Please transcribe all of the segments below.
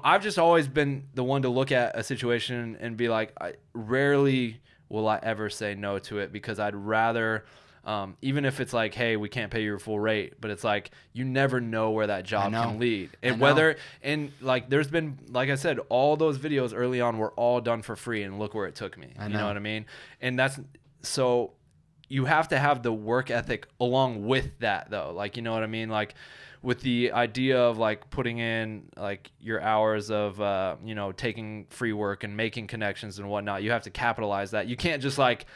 I've just always been the one to look at a situation and be like, rarely will I ever say no to it, because I'd rather, even if it's like, hey, we can't pay your full rate, but it's like, you never know where that job can lead. And like, there's been, like I said, all those videos early on were all done for free, and look where it took me. You know what I mean? And so you have to have the work ethic along with that, though. Like, you know what I mean? Like, with the idea of like putting in like your hours of, taking free work and making connections and whatnot, you have to capitalize that. You can't just like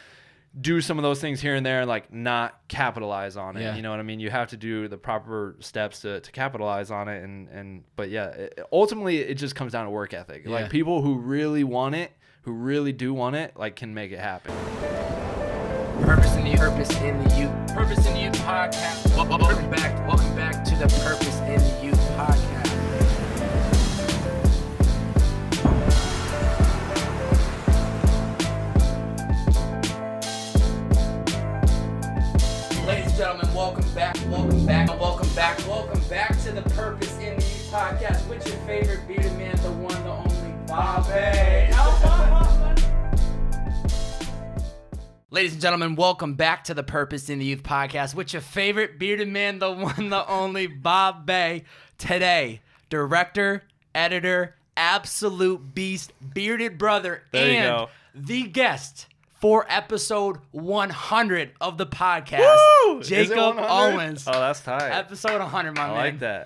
do some of those things here and there and like not capitalize on it. You know what I mean? You have to do the proper steps to capitalize on it. But yeah, ultimately it just comes down to work ethic. Like, people who really want it, who really do want it, like, can make it happen. Purpose in the Youth. Purpose in the Youth podcast. Welcome back to the Purpose in the Youth podcast. Ladies and gentlemen, welcome back to the Purpose in the Youth podcast with your favorite bearded man, the one, the only Bobbbaaaay. Ladies and gentlemen, welcome back to the Purpose in the Youth podcast with your favorite bearded man, the one, the only Bobbbaaaay. Today, director, editor, absolute beast, bearded brother, and the guest for episode 100 of the podcast, Woo! Jakob Owens. Oh, that's tight. Episode 100, my man.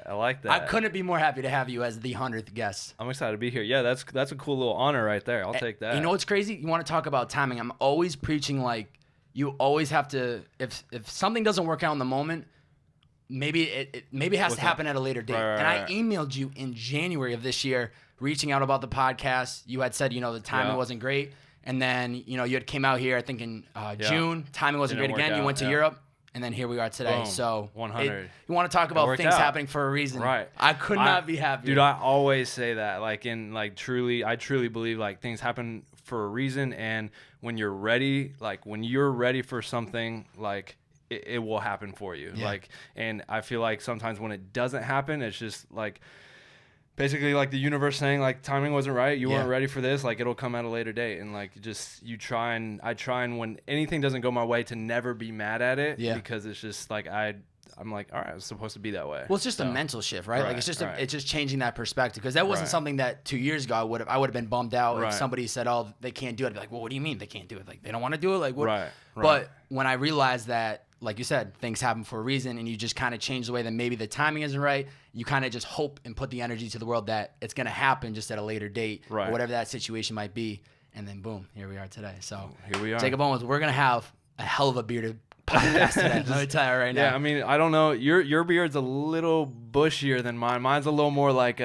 I like that. I couldn't be more happy to have you as the 100th guest. I'm excited to be here. Yeah, that's a cool little honor right there. I'll take that. You know what's crazy? You want to talk about timing. I'm always preaching, like, you always have to, if something doesn't work out in the moment, maybe it has to happen at a later date. Right. I emailed you in January of this year, reaching out about the podcast. You had said, the timing wasn't great. And then, you had came out here, I think in June. Timing wasn't great again. You went to Europe. And then here we are today. Boom. So 100. You want to talk about things happening for a reason. Right. I could not be happier. Dude, I always say that. Like, I truly believe like things happen for a reason. And when you're ready, for something, like it will happen for you. Yeah. Like, and I feel like sometimes when it doesn't happen, it's just like, basically like the universe saying like timing wasn't right, you weren't ready for this, like it'll come at a later date. And like I try and when anything doesn't go my way to never be mad at it, because it's just like I'm like, all right, it's supposed to be that way. Well, it's just a mental shift, right? Like it's just changing that perspective, because that wasn't something that 2 years ago I would have been bummed out if somebody said, oh, they can't do it. I'd be like, well, what do you mean they can't do it? Like they don't want to do it? Like what? Right. But when I realized that, like you said, things happen for a reason, and you just kind of change the way that maybe the timing isn't right. You kind of just hope and put the energy to the world that it's going to happen just at a later date, or whatever that situation might be. And then boom, here we are today. So here we are. Jakob Owens, we're going to have a hell of a bearded podcast today. Let me tell you right now. Yeah, I mean, I don't know. Your beard's a little bushier than mine. Mine's a little more like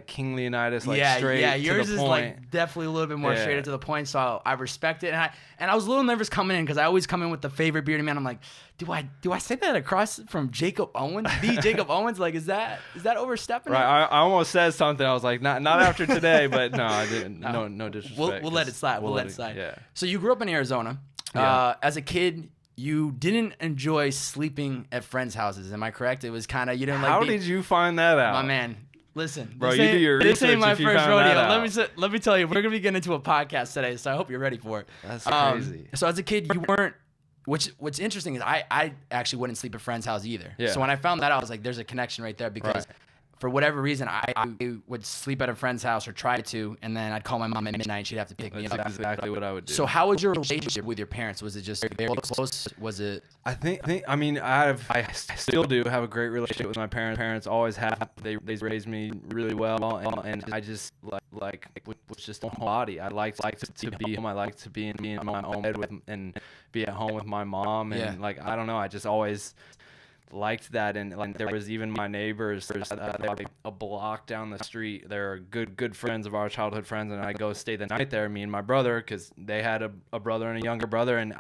King Leonidas, like straight. Yeah, yours to the is point. Like definitely a little bit more straight to the point. So I respect it, and I was a little nervous coming in, because I always come in with the favorite bearded man. I'm like, do I say that across from Jakob Owens, the Jakob Owens? Like, is that overstepping? Right. I almost said something. I was like, not after today, but no, I didn't. No disrespect. We'll let it slide. We'll let it slide. Yeah. So you grew up in Arizona. Yeah. As a kid, you didn't enjoy sleeping at friends' houses. Am I correct? It was kind of, you didn't like. How did you find that out? My man, listen. Bro, you do your research. This ain't my if you first found rodeo. That out. Let me tell you, we're going to be getting into a podcast today, so I hope you're ready for it. That's crazy. So as a kid, you weren't, what's interesting is I actually wouldn't sleep at friends' house either. Yeah. So when I found that out, I was like, there's a connection right there, because for whatever reason, I would sleep at a friend's house, or try to, and then I'd call my mom at midnight, and she'd have to pick me up. That's exactly what I would do. So how was your relationship with your parents? Was it just very close? Was it? I mean, I still do have a great relationship with my parents. Parents always have. They raised me really well, and I just like was just a homebody. I like to be home. I like to be in my own bed and be at home with my mom. And like, I don't know, I just always liked that. And like, there was even my neighbors, they were like a block down the street. They're good friends of our childhood friends, and I go stay the night there, me and my brother, because they had a brother and a younger brother. And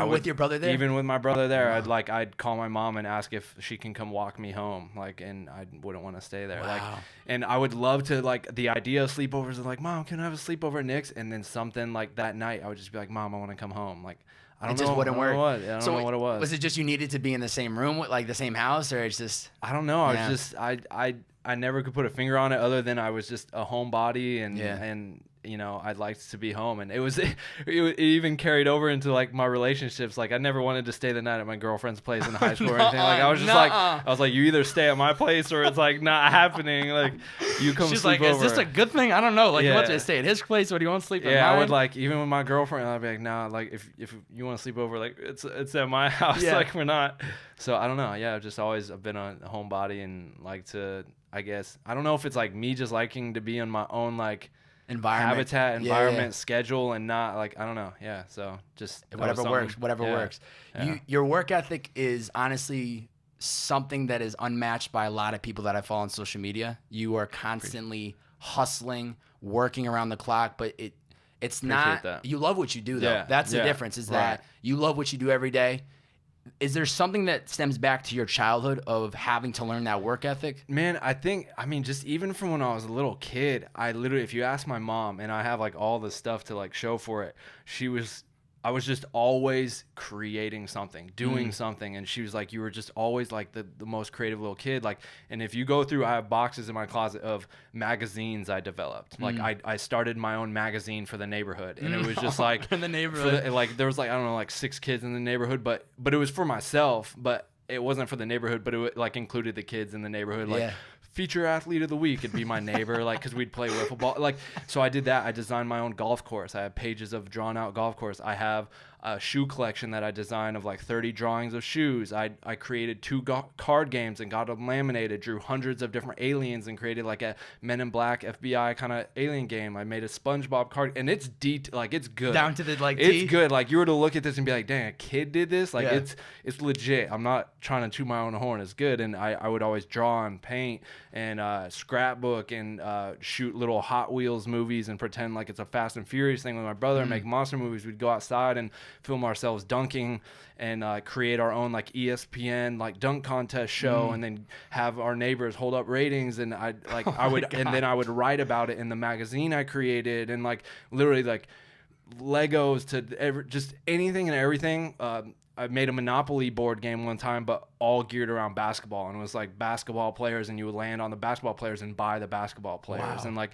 with your brother there? Even with my brother there, I'd call my mom and ask if she can come walk me home, like, and I wouldn't want to stay there. Wow. Like, and I would love to, like, the idea of sleepovers is like, Mom, can I have a sleepover at Nick's? And then something like that night, I would just be like, Mom, I want to come home. Like, I don't know. It just wouldn't work. I don't know what it was. Was it just you needed to be in the same room, with, like, the same house, or it's just? I don't know. I was just, I I never could put a finger on it other than I was just a homebody and you know, I liked to be home, and it even carried over into like my relationships. Like I never wanted to stay the night at my girlfriend's place in high school or anything. Like I was just like, you either stay at my place or it's like not happening. Like you come She's sleep like, over. is this a good thing? I don't know. Like you want to stay at his place or do you want to sleep at mine? I would like, even with my girlfriend, I'd be like, nah, like if you want to sleep over, like it's at my house. Like we're not. So I don't know. Yeah, I've just always been a homebody and like to, I guess, I don't know if it's like me just liking to be in my own like environment schedule and not like, I don't know. Yeah. So just whatever works. Yeah. Your work ethic is honestly something that is unmatched by a lot of people that I follow on social media. You are constantly hustling, working around the clock, but it's not that. You love what you do though. That's the difference is that you love what you do every day. Is there something that stems back to your childhood of having to learn that work ethic? Man, I mean, just even from when I was a little kid, I literally, if you ask my mom, and I have like all the stuff to like show for it, I was just always creating something, doing something. And she was like, you were just always like the most creative little kid. Like, and if you go through, I have boxes in my closet of magazines I developed. Like I started my own magazine for the neighborhood, and it was just like in the neighborhood, like there was like, I don't know, like 6 kids in the neighborhood, but it was for myself, but it wasn't for the neighborhood, but it like included the kids in the neighborhood. Like feature athlete of the week would be my neighbor, like, because we'd play wiffle ball. Like, so I did that. I designed my own golf course. I have pages of drawn out golf course. I have a shoe collection that I designed of like 30 drawings of shoes. I created 2 card games and got them laminated, drew hundreds of different aliens and created like a Men in Black FBI kind of alien game. I made a SpongeBob card, and it's like it's good. Down to the like it's good. Like you were to look at this and be like, dang, a kid did this? Like it's legit. I'm not trying to toot my own horn. It's good. And I would always draw and paint and scrapbook and shoot little Hot Wheels movies and pretend like it's a Fast and Furious thing with my brother and make monster movies. We'd go outside and film ourselves dunking and create our own like ESPN like dunk contest show and then have our neighbors hold up ratings, and I would write about it in the magazine I created, and like literally like Legos to just anything and everything. I made a Monopoly board game one time, but all geared around basketball, and it was like basketball players, and you would land on the basketball players and buy the basketball players. And like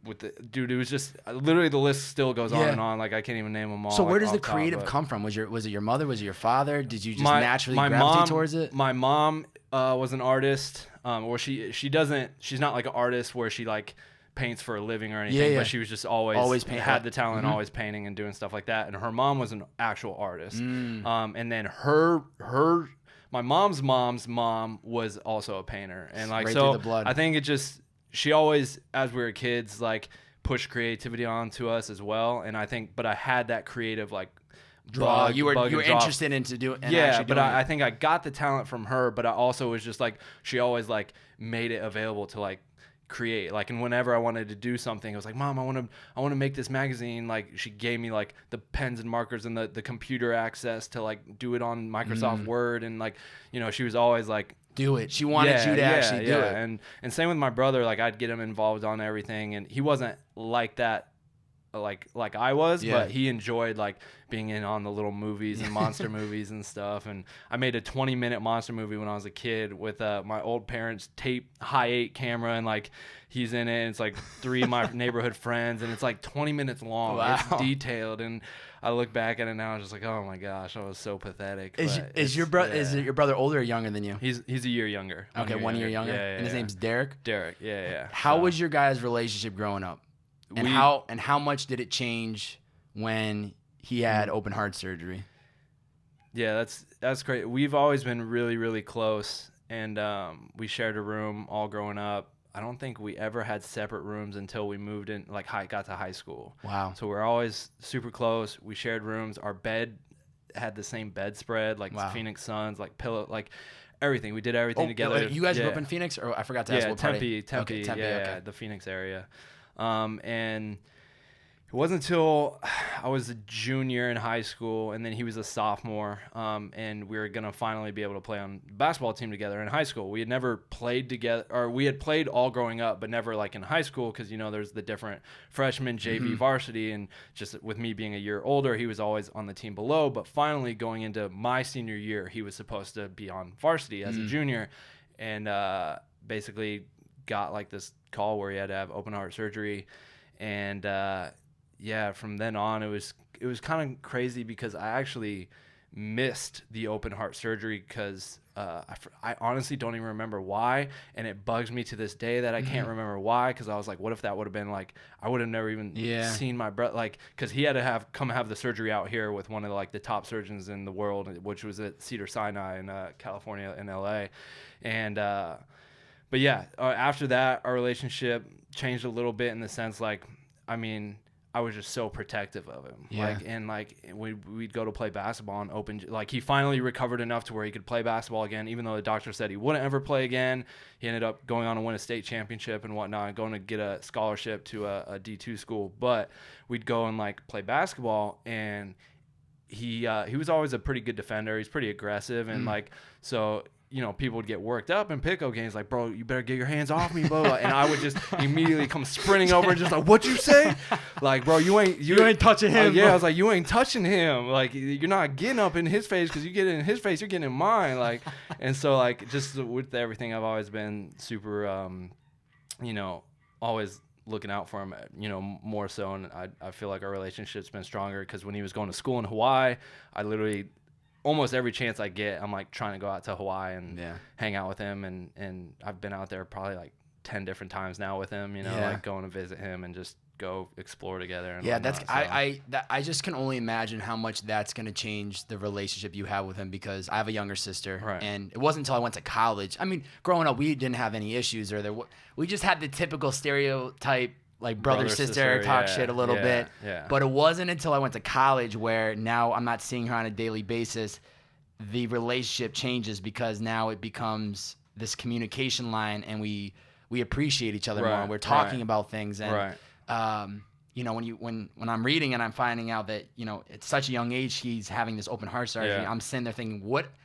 it was just literally, the list still goes on and on. Like I can't even name them all. So where does the creative come from? Was it your mother? Was it your father? Did you just naturally gravitate towards it? My mom was an artist, or she's not like an artist where she like paints for a living or anything, but she was just always had the talent, always painting and doing stuff like that. And her mom was an actual artist. And then my mom's mom was also a painter, and like, so I think it just, she always, as we were kids, like pushed creativity onto us as well. And I think, but I had that creative like draw. You were interested into doing. I think I got the talent from her, but I also was just like, she always like made it available to like create, like, and whenever I wanted to do something, I was like, Mom, I want to make this magazine. Like, she gave me like the pens and markers and the computer access to like do it on Microsoft Word, and like, you know, she was always like, do it. She wanted you to actually do it. And same with my brother, like I'd get him involved on everything, and he wasn't like that like I was, but he enjoyed like being in on the little movies and monster movies and stuff. And I made a 20-minute monster movie when I was a kid with my old parents' tape high 8 camera, and like he's in it, and it's like 3 of my neighborhood friends, and it's like 20 minutes long. Wow. It's detailed, and I look back at it now, I'm just like, oh my gosh, I was so pathetic. Is your brother older or younger than you? He's a year younger. Okay, 1 year younger. And his name's Derek. Derek, yeah. How was your guys' relationship growing up? And how much did it change when he had open heart surgery? Yeah, that's great. We've always been really, really close, and we shared a room all growing up. I don't think we ever had separate rooms until we moved in, like got to high school. Wow. So we're always super close. We shared rooms. Our bed had the same bedspread, like Phoenix Suns, like pillow, like everything. We did everything together. You guys grew up in Phoenix, or I forgot to ask what part? Tempe, okay. The Phoenix area. And it wasn't until I was a junior in high school, and then he was a sophomore, and we were going to finally be able to play on the basketball team together in high school. We had never played together, or we had played all growing up, but never like in high school, because, you know, there's the different freshman, JV, varsity, and just with me being a year older, he was always on the team below. But finally going into my senior year, he was supposed to be on varsity as a junior, and basically got like this call where he had to have open heart surgery. And from then on, it was kind of crazy because I actually missed the open heart surgery because I honestly don't even remember why, and it bugs me to this day that I can't remember why, because I was like, what if that would have been like, I would have never even seen my brother, like, because he had to have the surgery out here with one of like the top surgeons in the world, which was at Cedars-Sinai in California, in LA. And but yeah, after that, our relationship changed a little bit in the sense, like, I mean, I was just so protective of him. We'd go to play basketball and open, like, he finally recovered enough to where he could play basketball again, even though the doctor said he wouldn't ever play again. He ended up going on to win a state championship and whatnot, going to get a scholarship to a D2 school. But we'd go and like play basketball, and he was always a pretty good defender. He's pretty aggressive, and like, so, you know, people would get worked up in pickup games, like, bro, you better get your hands off me, bro. And I would just immediately come sprinting over and just like, what you say? Like, bro, you ain't touching him. I was like, you ain't touching him. Like, you're not getting up in his face, because you get in his face, you're getting in mine. Like, and so, like, just with everything, I've always been super, you know, always looking out for him, you know, more so. And I feel like our relationship's been stronger because when he was going to school in Hawaii, I literally, almost every chance I get, I'm like trying to go out to Hawaii and hang out with him, and I've been out there probably like 10 different times now with him, you know, like going to visit him and just go explore together. And whatnot, I just can only imagine how much that's going to change the relationship you have with him, because I have a younger sister, and it wasn't until I went to college. I mean, growing up, we didn't have any issues, or we just had the typical stereotype, like brother sister talk shit a little bit. But it wasn't until I went to college, where now I'm not seeing her on a daily basis, the relationship changes, because now it becomes this communication line, and we appreciate each other more, and we're talking about things. And you know, when I'm reading and I'm finding out that, you know, at such a young age he's having this open heart surgery, I'm sitting there thinking,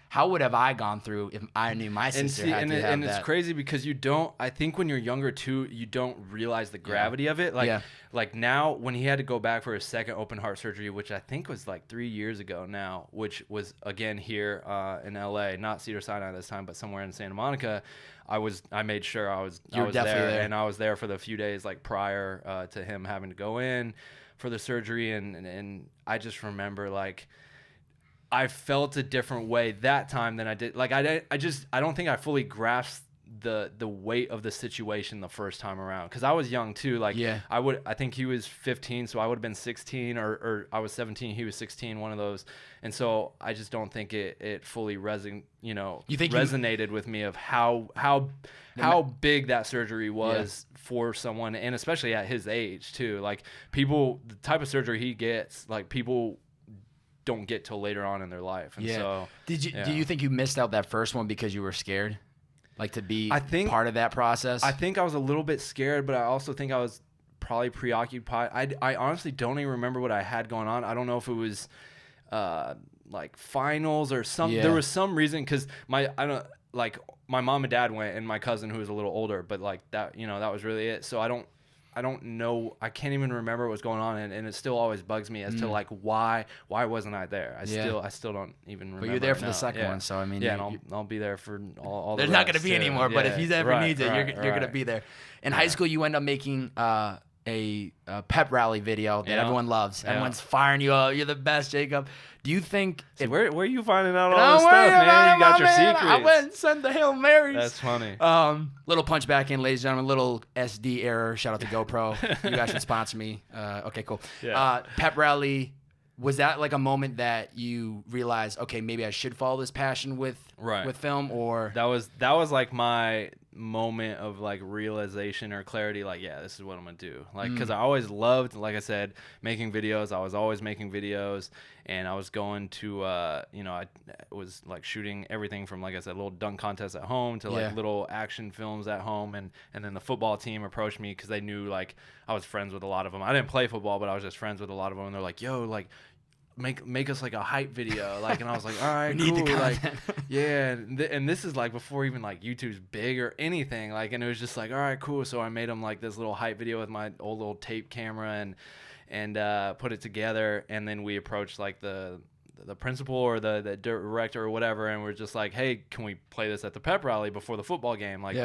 how would have I gone through if I knew my sister had to have and that? It's crazy because I think when you're younger too, you don't realize the gravity of it. Like now, when he had to go back for his second open heart surgery, which I think was like 3 years ago now, which was again here in LA, not Cedars-Sinai this time, but somewhere in Santa Monica. I made sure I was there, and I was there for the few days like prior to him having to go in for the surgery, and I just remember, like, I felt a different way that time than I did. Like, I don't think I fully grasped the weight of the situation the first time around, because I was young too. Like, I think he was 15, so I would have been 16, or I was 17, he was 16, one of those. And so I just don't think it fully resonated with me of how big that surgery was for someone, and especially at his age too. Like, the type of surgery he gets, like, people don't get till later on in their life. And so do you think you missed out that first one because you were scared? Like, to be part of that process? I think I was a little bit scared, but I also think I was probably preoccupied. I honestly don't even remember what I had going on. I don't know if it was like finals or something. There was some reason, because my mom and dad went, and my cousin, who was a little older, but like that, you know, that was really it. So I don't know. I can't even remember what was going on, and it still always bugs me as to like why wasn't I there? I still don't even remember. But you're there for the second one, so I mean, and I'll be there for all. There's not going to be any more, but if he ever needs it, you're going to be there. In high school, you end up making a pep rally video that everyone loves. Everyone's firing you up. You're the best, Jacob. Do you think... Where are you finding out all this stuff, man? You got your secrets. I went and sent the Hail Marys. That's funny. Little punch back in, ladies and gentlemen. Little SD error. Shout out to GoPro. You guys should sponsor me. Okay, cool. Yeah. Pep rally. Was that like a moment that you realized, okay, maybe I should follow this passion with film? Or that was like my moment of like realization or clarity, like, yeah, this is what I'm gonna do. Like, because I always loved, like I said, making videos. I was always making videos, and I was going to I was like shooting everything from, like I said, little dunk contests at home to like little action films at home. And then the football team approached me because they knew, like, I was friends with a lot of them. I didn't play football, but I was just friends with a lot of them, and they're like, yo, like, make us like a hype video, like, and I was like, all right, cool, like, and this is like before even like YouTube's big or anything, like, and it was just like, all right, cool. So I made them like this little hype video with my old little tape camera and put it together, and then we approached like the the principal or the director or whatever, and we're just like, hey, can we play this at the pep rally before the football game? Like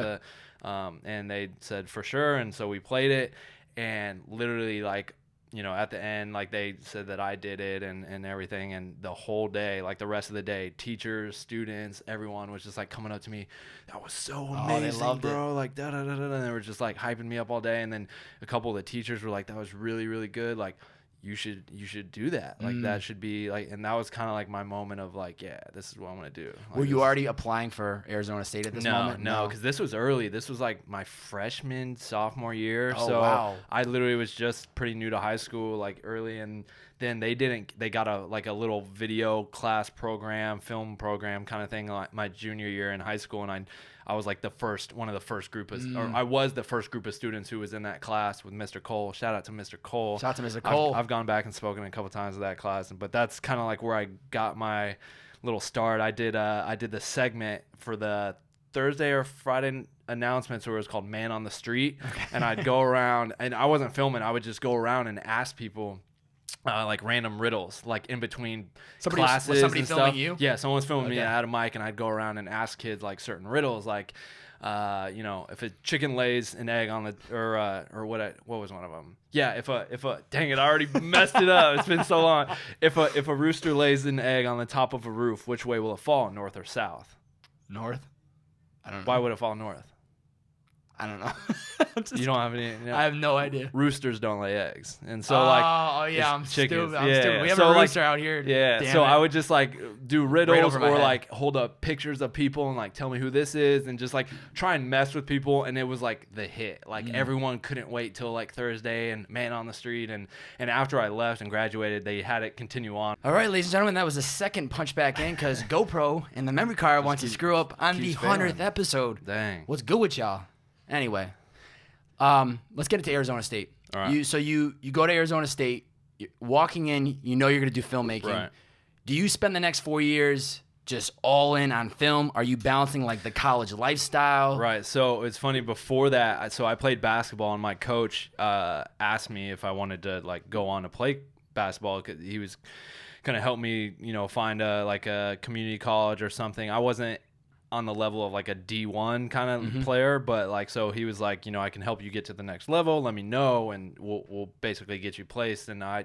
and they said for sure, and so we played it, and literally like, you know, at the end, like they said that I did it and everything, and the whole day, like the rest of the day, teachers, students, everyone was just like coming up to me, that was so amazing, bro, like da da da da, and they were just like hyping me up all day. And then a couple of the teachers were like, that was really, really good, like you should do that, like that should be like, and that was kind of like my moment of like, yeah, this is what I'm gonna do. Like, were you already applying for Arizona State at this moment? No, because this was early. This was like my freshman, sophomore year. Oh, so wow. I literally was just pretty new to high school, like early, and then they got a little video class program, film program kind of thing like my junior year in high school, and I was like one of the first group of, or I was the first group of students who was in that class with Mr. Cole. Shout out to Mr. Cole. Shout out to Mr. Cole. I've gone back and spoken a couple times to that class, but that's kind of like where I got my little start. I did the segment for the Thursday or Friday announcements where it was called Man on the Street, and I'd go around, and I wasn't filming. I would just go around and ask people like random riddles, like in between classes. Was somebody and filming stuff. you? Yeah, someone was filming me. I had a mic, and I'd go around and ask kids like certain riddles, like, you know, if a chicken lays an egg on the, or what was one of them? Yeah, if a dang it, I already messed it up. It's been so long. If a rooster lays an egg on the top of a roof, which way will it fall, north or south? North. I don't know. Why would it fall north? I don't know. You don't have any? You know? I have no idea. Roosters don't lay eggs, and so like, I'm chickens. stupid. I'm stupid. We have a rooster out here. Yeah, Damn so it. I would just like do riddles over my or head. like hold up pictures of people and like tell me who this is, and just like try and mess with people. And it was like the hit. Like everyone couldn't wait till like Thursday and Man on the Street, and after I left and graduated, they had it continue on. All right, ladies and gentlemen, that was the second punch back in because GoPro and the memory card wants to screw up on the 100th episode. Dang. What's good with y'all? Anyway, let's get into Arizona State. All right. So you go to Arizona State, you're walking in, you know you're going to do filmmaking. Right. Do you spend the next 4 years just all in on film? Are you balancing like the college lifestyle? Right. So it's funny, before that, so I played basketball, and my coach asked me if I wanted to like go on to play basketball, because he was going to help me, you know, find a community college or something. I wasn't on the level of like a D1 kind of player, but like, so he was like, you know, I can help you get to the next level. Let me know, and we'll basically get you placed. And I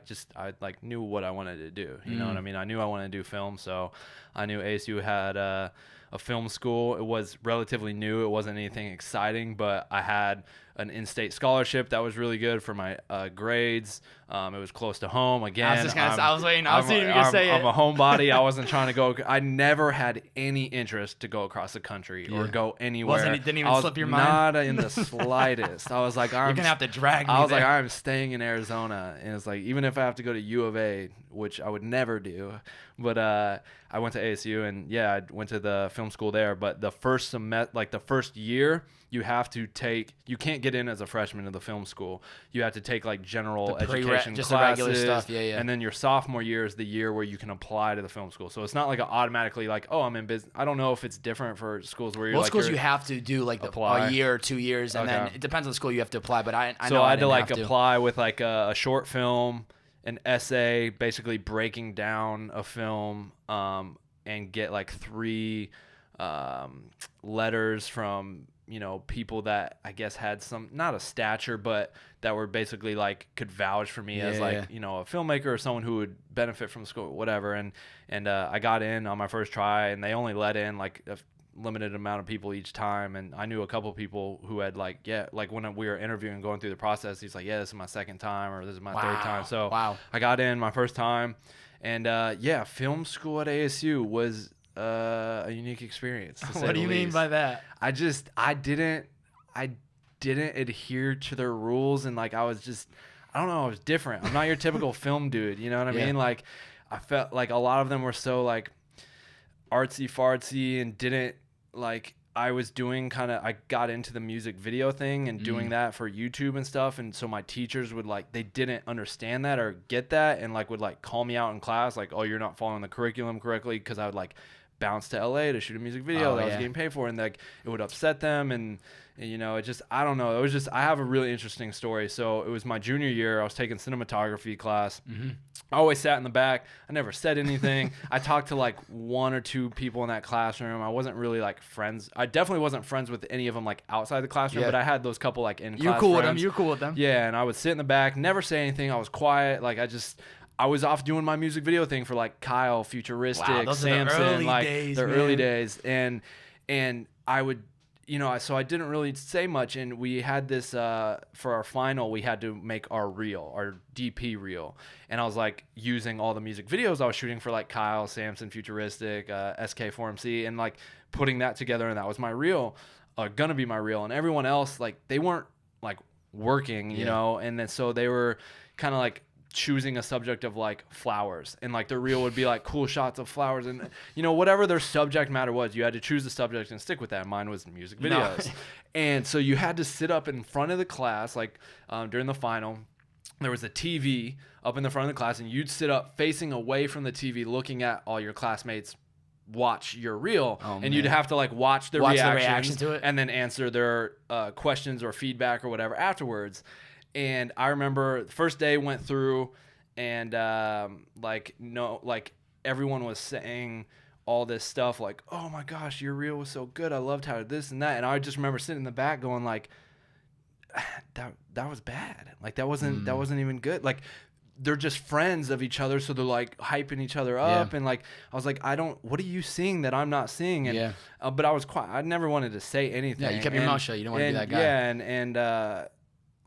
like knew what I wanted to do. You know what I mean? I knew I wanted to do film, so I knew ASU had a film school. It was relatively new. It wasn't anything exciting, but I had an in-state scholarship that was really good for my grades. It was close to home. Again, I was waiting. I was seeing you gonna say it. I'm a homebody. I wasn't trying to go. I never had any interest to go across the country or go anywhere. Didn't even slip your mind? Not in the slightest. I was like, you're gonna have to drag me. I was there. like, I'm staying in Arizona, and it's like, even if I have to go to U of A, which I would never do, but I went to ASU, and yeah, I went to the film school there. But the first the first year, you have to take. You can't get in as a freshman to the film school. You have to take like general education just classes, the regular stuff. Yeah. And then your sophomore year is the year where you can apply to the film school. So it's not like automatically like, oh, I'm in business. I don't know if it's different for schools where you're most schools you have to do like a year or 2 years, and then it depends on the school you have to apply. But I know I had to like apply with like a short film, an essay, basically breaking down a film, and get like 3 letters from, you know, people that I guess had some, not a stature, but that were basically like could vouch for me as like, you know, a filmmaker or someone who would benefit from school, whatever. And I got in on my first try, and they only let in like a limited amount of people each time. And I knew a couple of people who had like, like when we were interviewing, going through the process, he's like, yeah, this is my second time, or this is my third time. So I got in my first time, and film school at ASU was a unique experience. What do you mean by that? I didn't adhere to their rules, and like I don't know, I was different. I'm not your typical film dude, you know what I mean? Like I felt like a lot of them were so like artsy fartsy, and didn't like, I was doing I got into the music video thing and doing that for YouTube and stuff, and so my teachers would like, they didn't understand that or get that, and like would like call me out in class like, oh, you're not following the curriculum correctly, because I would like bounce to LA to shoot a music video that I was getting paid for, and like it would upset them, and you know, it just, I don't know, it was just, I have a really interesting story. So it was my junior year, I was taking cinematography class. I always sat in the back. I never said anything. I talked to like 1 or 2 people in that classroom. I wasn't really like friends. I definitely wasn't friends with any of them like outside the classroom, but I had those couple like in class You're cool friends. with them. You're cool with them. Yeah, and I would sit in the back, never say anything. I was quiet. Like I was off doing my music video thing for like KYLE, Futuristicas, Samson, the early days, and I would, you know, so I didn't really say much, and we had this for our final, we had to make our reel, our DP reel, and I was like using all the music videos I was shooting for like KYLE, Samson, Futuristic, SK4MC, and like putting that together, and that was my reel, gonna be my reel, and everyone else, like they weren't like working, you know, and then so they were kind of like choosing a subject of like flowers, and like the reel would be like cool shots of flowers, and you know, whatever their subject matter was, you had to choose the subject and stick with that. Mine was music videos. And so you had to sit up in front of the class, like during the final there was a TV up in the front of the class, and you'd sit up facing away from the TV looking at all your classmates watch your reel, and you'd have to like watch their reaction to it and then answer their questions or feedback or whatever afterwards. And I remember the first day went through, and like everyone was saying all this stuff like, oh my gosh, your reel was so good, I loved how this and that, and I just remember sitting in the back going like, that was bad, like that wasn't even good. Like they're just friends of each other, so they're like hyping each other up, and like I was like, what are you seeing that I'm not seeing? And but I was quiet. I never wanted to say anything. Yeah, you kept your mouth shut. You don't want to be that guy. Yeah, and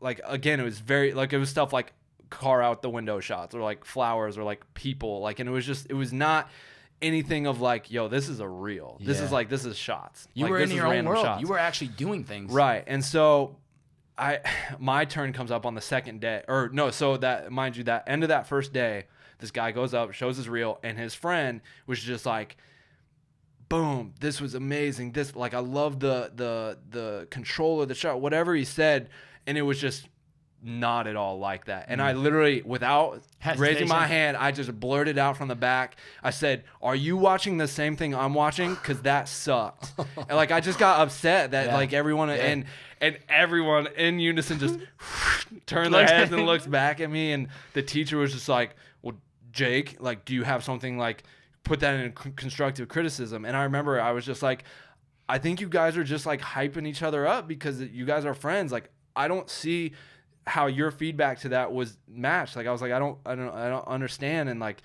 like again, it was very like, it was stuff like car out the window shots or like flowers or like people, like, and it was not anything of like, yo, this is a reel. This is shots. You like, were in your own world. Shots. You were actually doing things. Right. And so my turn comes up on the second day, or no, so that, mind you, that end of that first day, this guy goes up, shows his reel, and his friend was just like, boom, this was amazing. This, like, I love the control of the shot, whatever he said. And it was just not at all like that. And I literally, without raising my hand, I just blurted out from the back. I said, are you watching the same thing I'm watching? Because that sucked. And like, I just got upset that like everyone and everyone in unison just turned their heads and looked back at me. And the teacher was just like, well, Jake, like, do you have something, like, put that in constructive criticism? And I remember I was just like, I think you guys are just like hyping each other up because you guys are friends. Like, I don't see how your feedback to that was matched. Like, I was like, I don't understand. And like,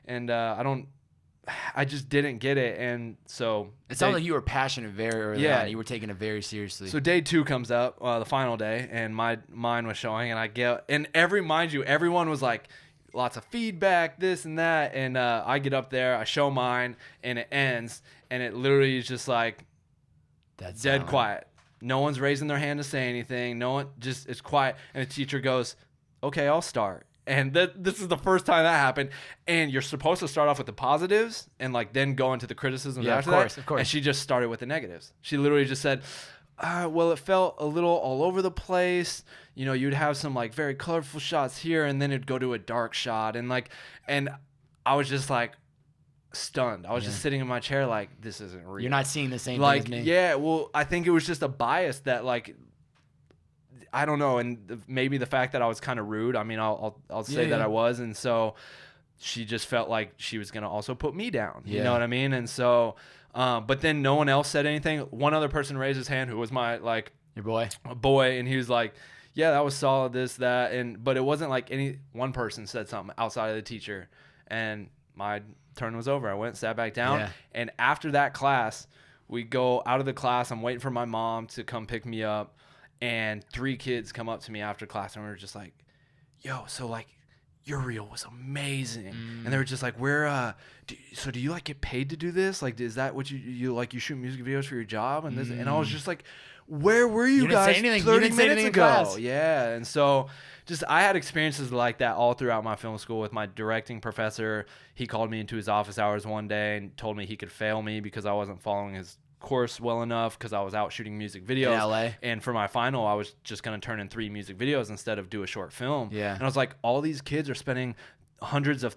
and I just didn't get it. And so it sounds like you were passionate very early on. You were taking it very seriously. So day 2 comes up, the final day, and mine was showing, and everyone was like, lots of feedback, this and that. And I get up there, I show mine, and it ends, and it literally is just like, that's dead quiet. No one's raising their hand to say anything. No one, just, it's quiet. And the teacher goes, okay, I'll start. And this is the first time that happened. And you're supposed to start off with the positives and like then go into the criticisms after that. Of course. And she just started with the negatives. She literally just said, well, it felt a little all over the place. You know, you'd have some like very colorful shots here, and then it'd go to a dark shot. And like, and I was just like, stunned. I was just sitting in my chair like, this isn't real. You're not seeing the same like, thing as me. Yeah, well, I think it was just a bias that like, I don't know, and maybe the fact that I was kind of rude. I mean, I'll say that I was, and so she just felt like she was gonna also put me down. You know what I mean? And so, but then no one else said anything. One other person raised his hand, who was my your boy, and he was like, yeah, that was solid, this, that, but it wasn't like any one person said something outside of the teacher, and my turn was over. I went, sat back down, and after that class, we go out of the class. I'm waiting for my mom to come pick me up, and 3 kids come up to me after class, and we were just like, yo, so like, your reel was amazing. And they were just like, do you like get paid to do this? Like, is that what you like, you shoot music videos for your job? And this, and I was just like, where were you guys 30 minutes ago? Yeah. And so just, I had experiences like that all throughout my film school with my directing professor. He called me into his office hours one day and told me he could fail me because I wasn't following his course well enough, because I was out shooting music videos in LA. And for my final, I was just going to turn in 3 music videos instead of do a short film. Yeah. And I was like, all these kids are spending hundreds and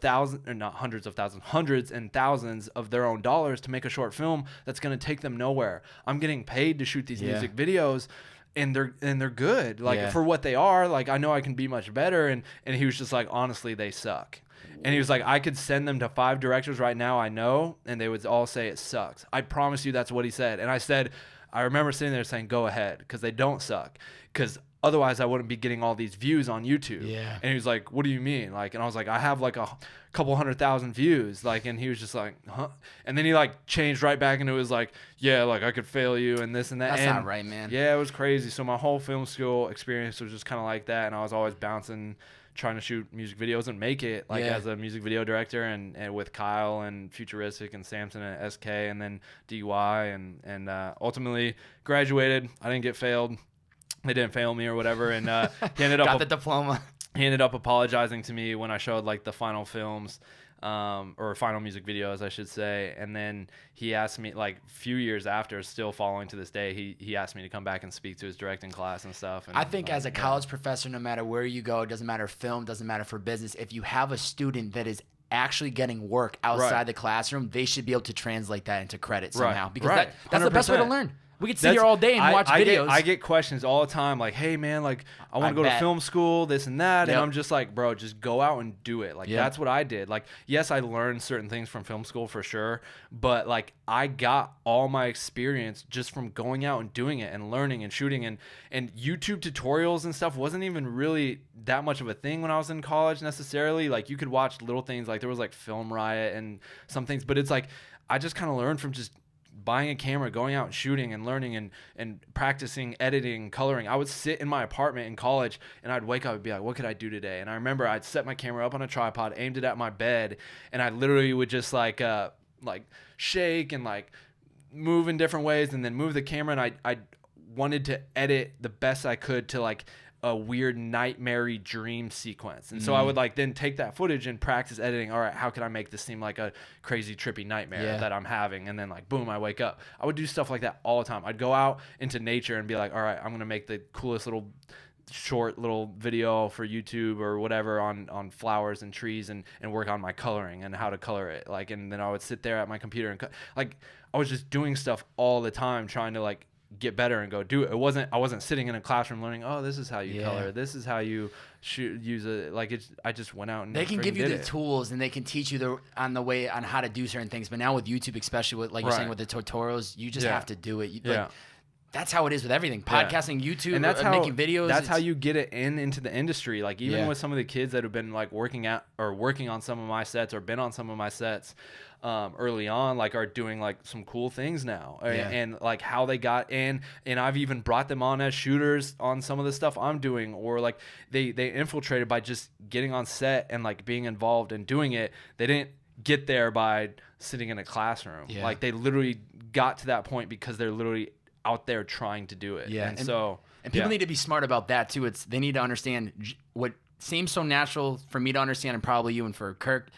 thousands of their own dollars to make a short film that's going to take them nowhere. I'm getting paid to shoot these music videos, and they're good, like for what they are. Like, I know I can be much better. And he was just like, honestly, they suck. And he was like, I could send them to 5 directors right now, I know, and they would all say it sucks. I promise you that's what he said. And I said, I remember sitting there saying, go ahead, because they don't suck. Because otherwise I wouldn't be getting all these views on YouTube. Yeah. And he was like, what do you mean? Like, and I was like, I have like a couple 100,000 views. Like, and he was just like, huh? And then he like changed right back into his like, yeah, like I could fail you and this and that. That's not right, man. Yeah, it was crazy. So my whole film school experience was just kind of like that. And I was always bouncing, trying to shoot music videos and make it like as a music video director, and with KYLE and Futuristic and Samson and SK, and then DY, and ultimately graduated. I didn't get failed. They didn't fail me or whatever. And he ended up got the diploma. He ended up apologizing to me when I showed like the final films, or final music videos, I should say. And then he asked me, like a few years after, still following to this day, he asked me to come back and speak to his directing class and stuff. And I think as a college professor, no matter where you go, it doesn't matter film, doesn't matter for business, if you have a student that is actually getting work outside the classroom, they should be able to translate that into credit somehow. Because that's the best way to learn. We could sit here all day and watch videos. I get questions all the time, like, hey, man, like, I want to go to film school, this and that. And I'm just like, bro, just go out and do it. Like, that's what I did. Like, yes, I learned certain things from film school for sure. But, like, I got all my experience just from going out and doing it and learning and shooting. And YouTube tutorials and stuff wasn't even really that much of a thing when I was in college necessarily. Like, you could watch little things. Like, there was, like, Film Riot and some things. But it's like, I just kind of learned from just buying a camera, going out and shooting and learning and practicing editing, coloring. I would sit in my apartment in college and I'd wake up and be like, what could I do today? And I remember I'd set my camera up on a tripod, aimed it at my bed, and I literally would just like shake and like move in different ways and then move the camera. And I wanted to edit the best I could to like a weird nightmare-y dream sequence. And so I would like then take that footage and practice editing. All right, how can I make this seem like a crazy trippy nightmare that I'm having? And then like, boom, I wake up. I would do stuff like that all the time. I'd go out into nature and be like, all right, I'm going to make the coolest little short little video for YouTube or whatever on flowers and trees and work on my coloring and how to color it. Like, and then I would sit there at my computer and like, I was just doing stuff all the time, trying to like get better and go do it. I wasn't sitting in a classroom learning, oh, this is how you color, this is how you use it. Like, I just went out and they can give you the tools and they can teach you on how to do certain things. But now with YouTube, especially with like you're saying with the tutorials, you just have to do it. Like, that's how it is with everything. Podcasting, YouTube, and that's how making videos. That's how you get it into the industry. Like, even with some of the kids that have been like working on some of my sets or been on some of my sets early on, like, are doing like some cool things now, and like how they got in. And I've even brought them on as shooters on some of the stuff I'm doing, or like they infiltrated by just getting on set and like being involved and doing it. They didn't get there by sitting in a classroom. Like, they literally got to that point because they're literally out there trying to do it. And so people need to be smart about that too. They need to understand what seems so natural for me to understand, and probably you and for Kirk.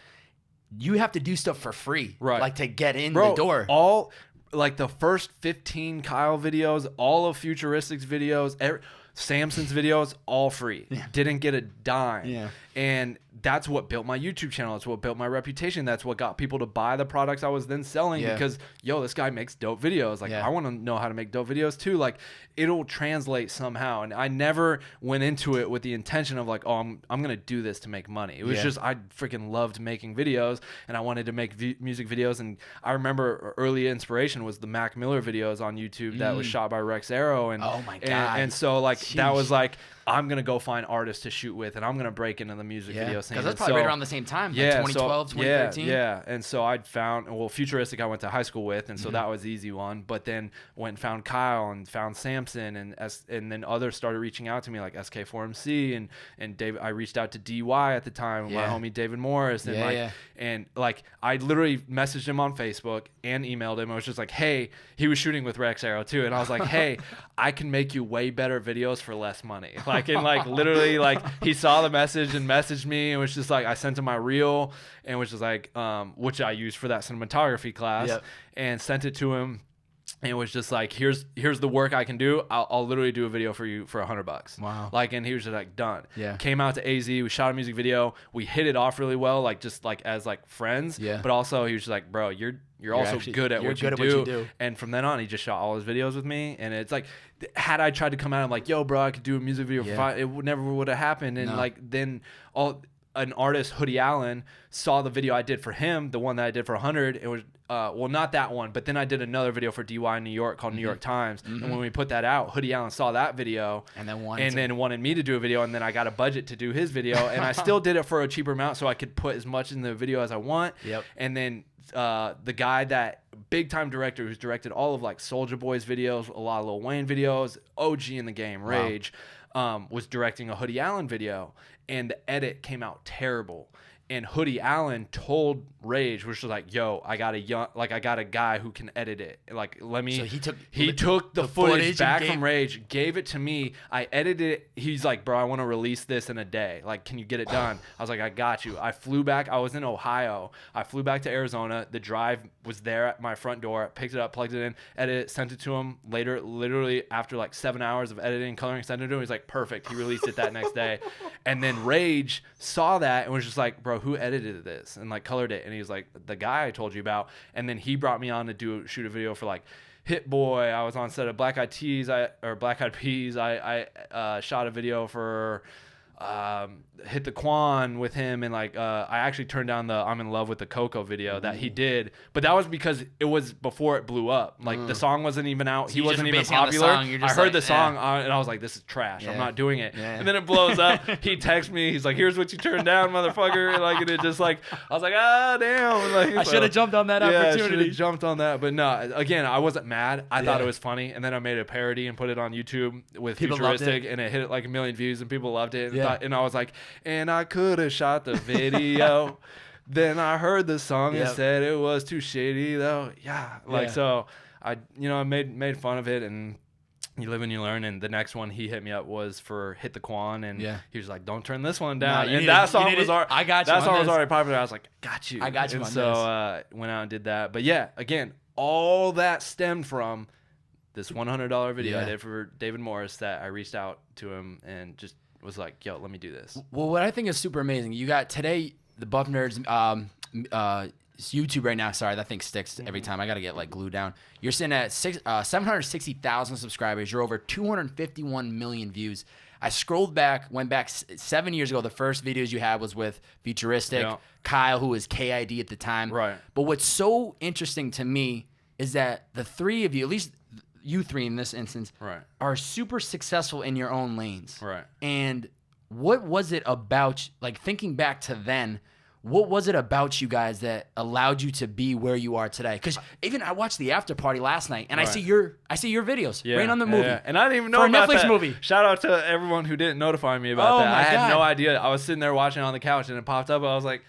You have to do stuff for free, like to get in the door. All like the first 15 KYLE videos, all of Futuristics videos, Samson's videos, all free. Didn't get a dime. And that's what built my YouTube channel. That's what built my reputation. That's what got people to buy the products I was then selling, because, yo, this guy makes dope videos. Like, I want to know how to make dope videos too. Like, it'll translate somehow. And I never went into it with the intention of like, oh, I'm going to do this to make money. It was just, I freaking loved making videos, and I wanted to make music videos. And I remember early inspiration was the Mac Miller videos on YouTube that was shot by Rex Arrow. And oh my God. And so like, that was like, I'm going to go find artists to shoot with, and I'm going to break into the music video scene. Because that's probably right around the same time, like 2012, 2013. Yeah. And so I'd found, Futuristic I went to high school with, and so that was an easy one. But then went and found KYLE and found Samson, and then others started reaching out to me, like SK4MC and David. I reached out to DY at the time, my homie David Morris. And and I literally messaged him on Facebook and emailed him. I was just like, hey, he was shooting with Rex Arrow too. And I was like, hey, I can make you way better videos for less money. Literally, he saw the message and messaged me, and was just like, I sent him my reel, and was just like, which I used for that cinematography class, and sent it to him. And it was just like, here's the work I can do. I'll literally do a video for you for $100. Wow. Like, and he was just like, done. Yeah. Came out to AZ. We shot a music video. We hit it off really well, like just like as like friends. Yeah. But also he was just like, bro, you're also actually good at what you do. And from then on, he just shot all his videos with me. And it's like, had I tried to come out, I'm like, yo, bro, I could do a music video for $5, it never would have happened. And like then an artist, Hoodie Allen, saw the video I did for him, the one that I did for 100. It was well, not that one, but then I did another video for DY in New York called New York Times. And when we put that out, Hoodie Allen saw that video and then wanted me to do a video, and then I got a budget to do his video, and I still did it for a cheaper amount so I could put as much in the video as I want. Yep. And then the guy, that big time director who's directed all of like Soulja Boy's videos, a lot of Lil Wayne videos, OG in the game, Rage, was directing a Hoodie Allen video, and the edit came out terrible. And Hoodie Allen told Rage, which was like, "Yo, I got a guy who can edit it. Like, let me." So he took the footage back from Rage, gave it to me. I edited it. He's like, "Bro, I want to release this in a day. Like, can you get it done?" I was like, "I got you." I flew back. I was in Ohio. I flew back to Arizona. The drive was there at my front door. I picked it up, plugged it in, edited it, sent it to him later. Literally after like 7 hours of editing, coloring, sent it to him. He's like, "Perfect." He released it that next day. And then Rage saw that and was just like, "Bro, who edited this and like colored it?" And he was like, "The guy I told you about." And then he brought me on to shoot a video for like Hit Boy. I was on set of Black Eyed Peas. I shot a video for Hit the Quan with him, and like I actually turned down the I'm in love with the Coco video that he did, but that was because it was before it blew up. Like the song wasn't even out. So he wasn't even popular. I heard the song and I was like, this is trash. I'm not doing it. And then it blows up. He texts me. He's like, here's what you turned down, motherfucker. And like, and it just like, I was like, ah, damn. Like, I should have jumped on that opportunity. I should have jumped on that. But no, again, I wasn't mad. I thought it was funny. And then I made a parody and put it on YouTube with Futuristic, and it hit like 1 million views and people loved it. And I was like, and I could have shot the video. Then I heard the song and said it was too shady though. So I made fun of it, and you live and you learn. And the next one he hit me up was for Hit the Quan, and he was like, don't turn this one down. That song was already popular. I was like, got you. I got you. And so went out and did that. But yeah, again, all that stemmed from this $100 video I did for David Morris, that I reached out to him and just was like, yo, let me do this. Well, what I think is super amazing, you got today the BuffNerds YouTube right now. Sorry, that thing sticks every time. I got to get like glued down. You're sitting at 760,000 subscribers. You're over 251 million views. I went back 7 years ago. The first videos you had was with Futuristic, Kyle, who was KID at the time. Right. But what's so interesting to me is that the three of you, at least you three in this instance, are super successful in your own lanes. Right. And what was it about, like thinking back to then, what was it about you guys that allowed you to be where you are today? Because even I watched the after party last night, and I see your videos right on the movie. And I didn't even know about a Netflix that. movie. Shout out to everyone who didn't notify me about that. I had no idea. I was sitting there watching on the couch, and it popped up. And I was like,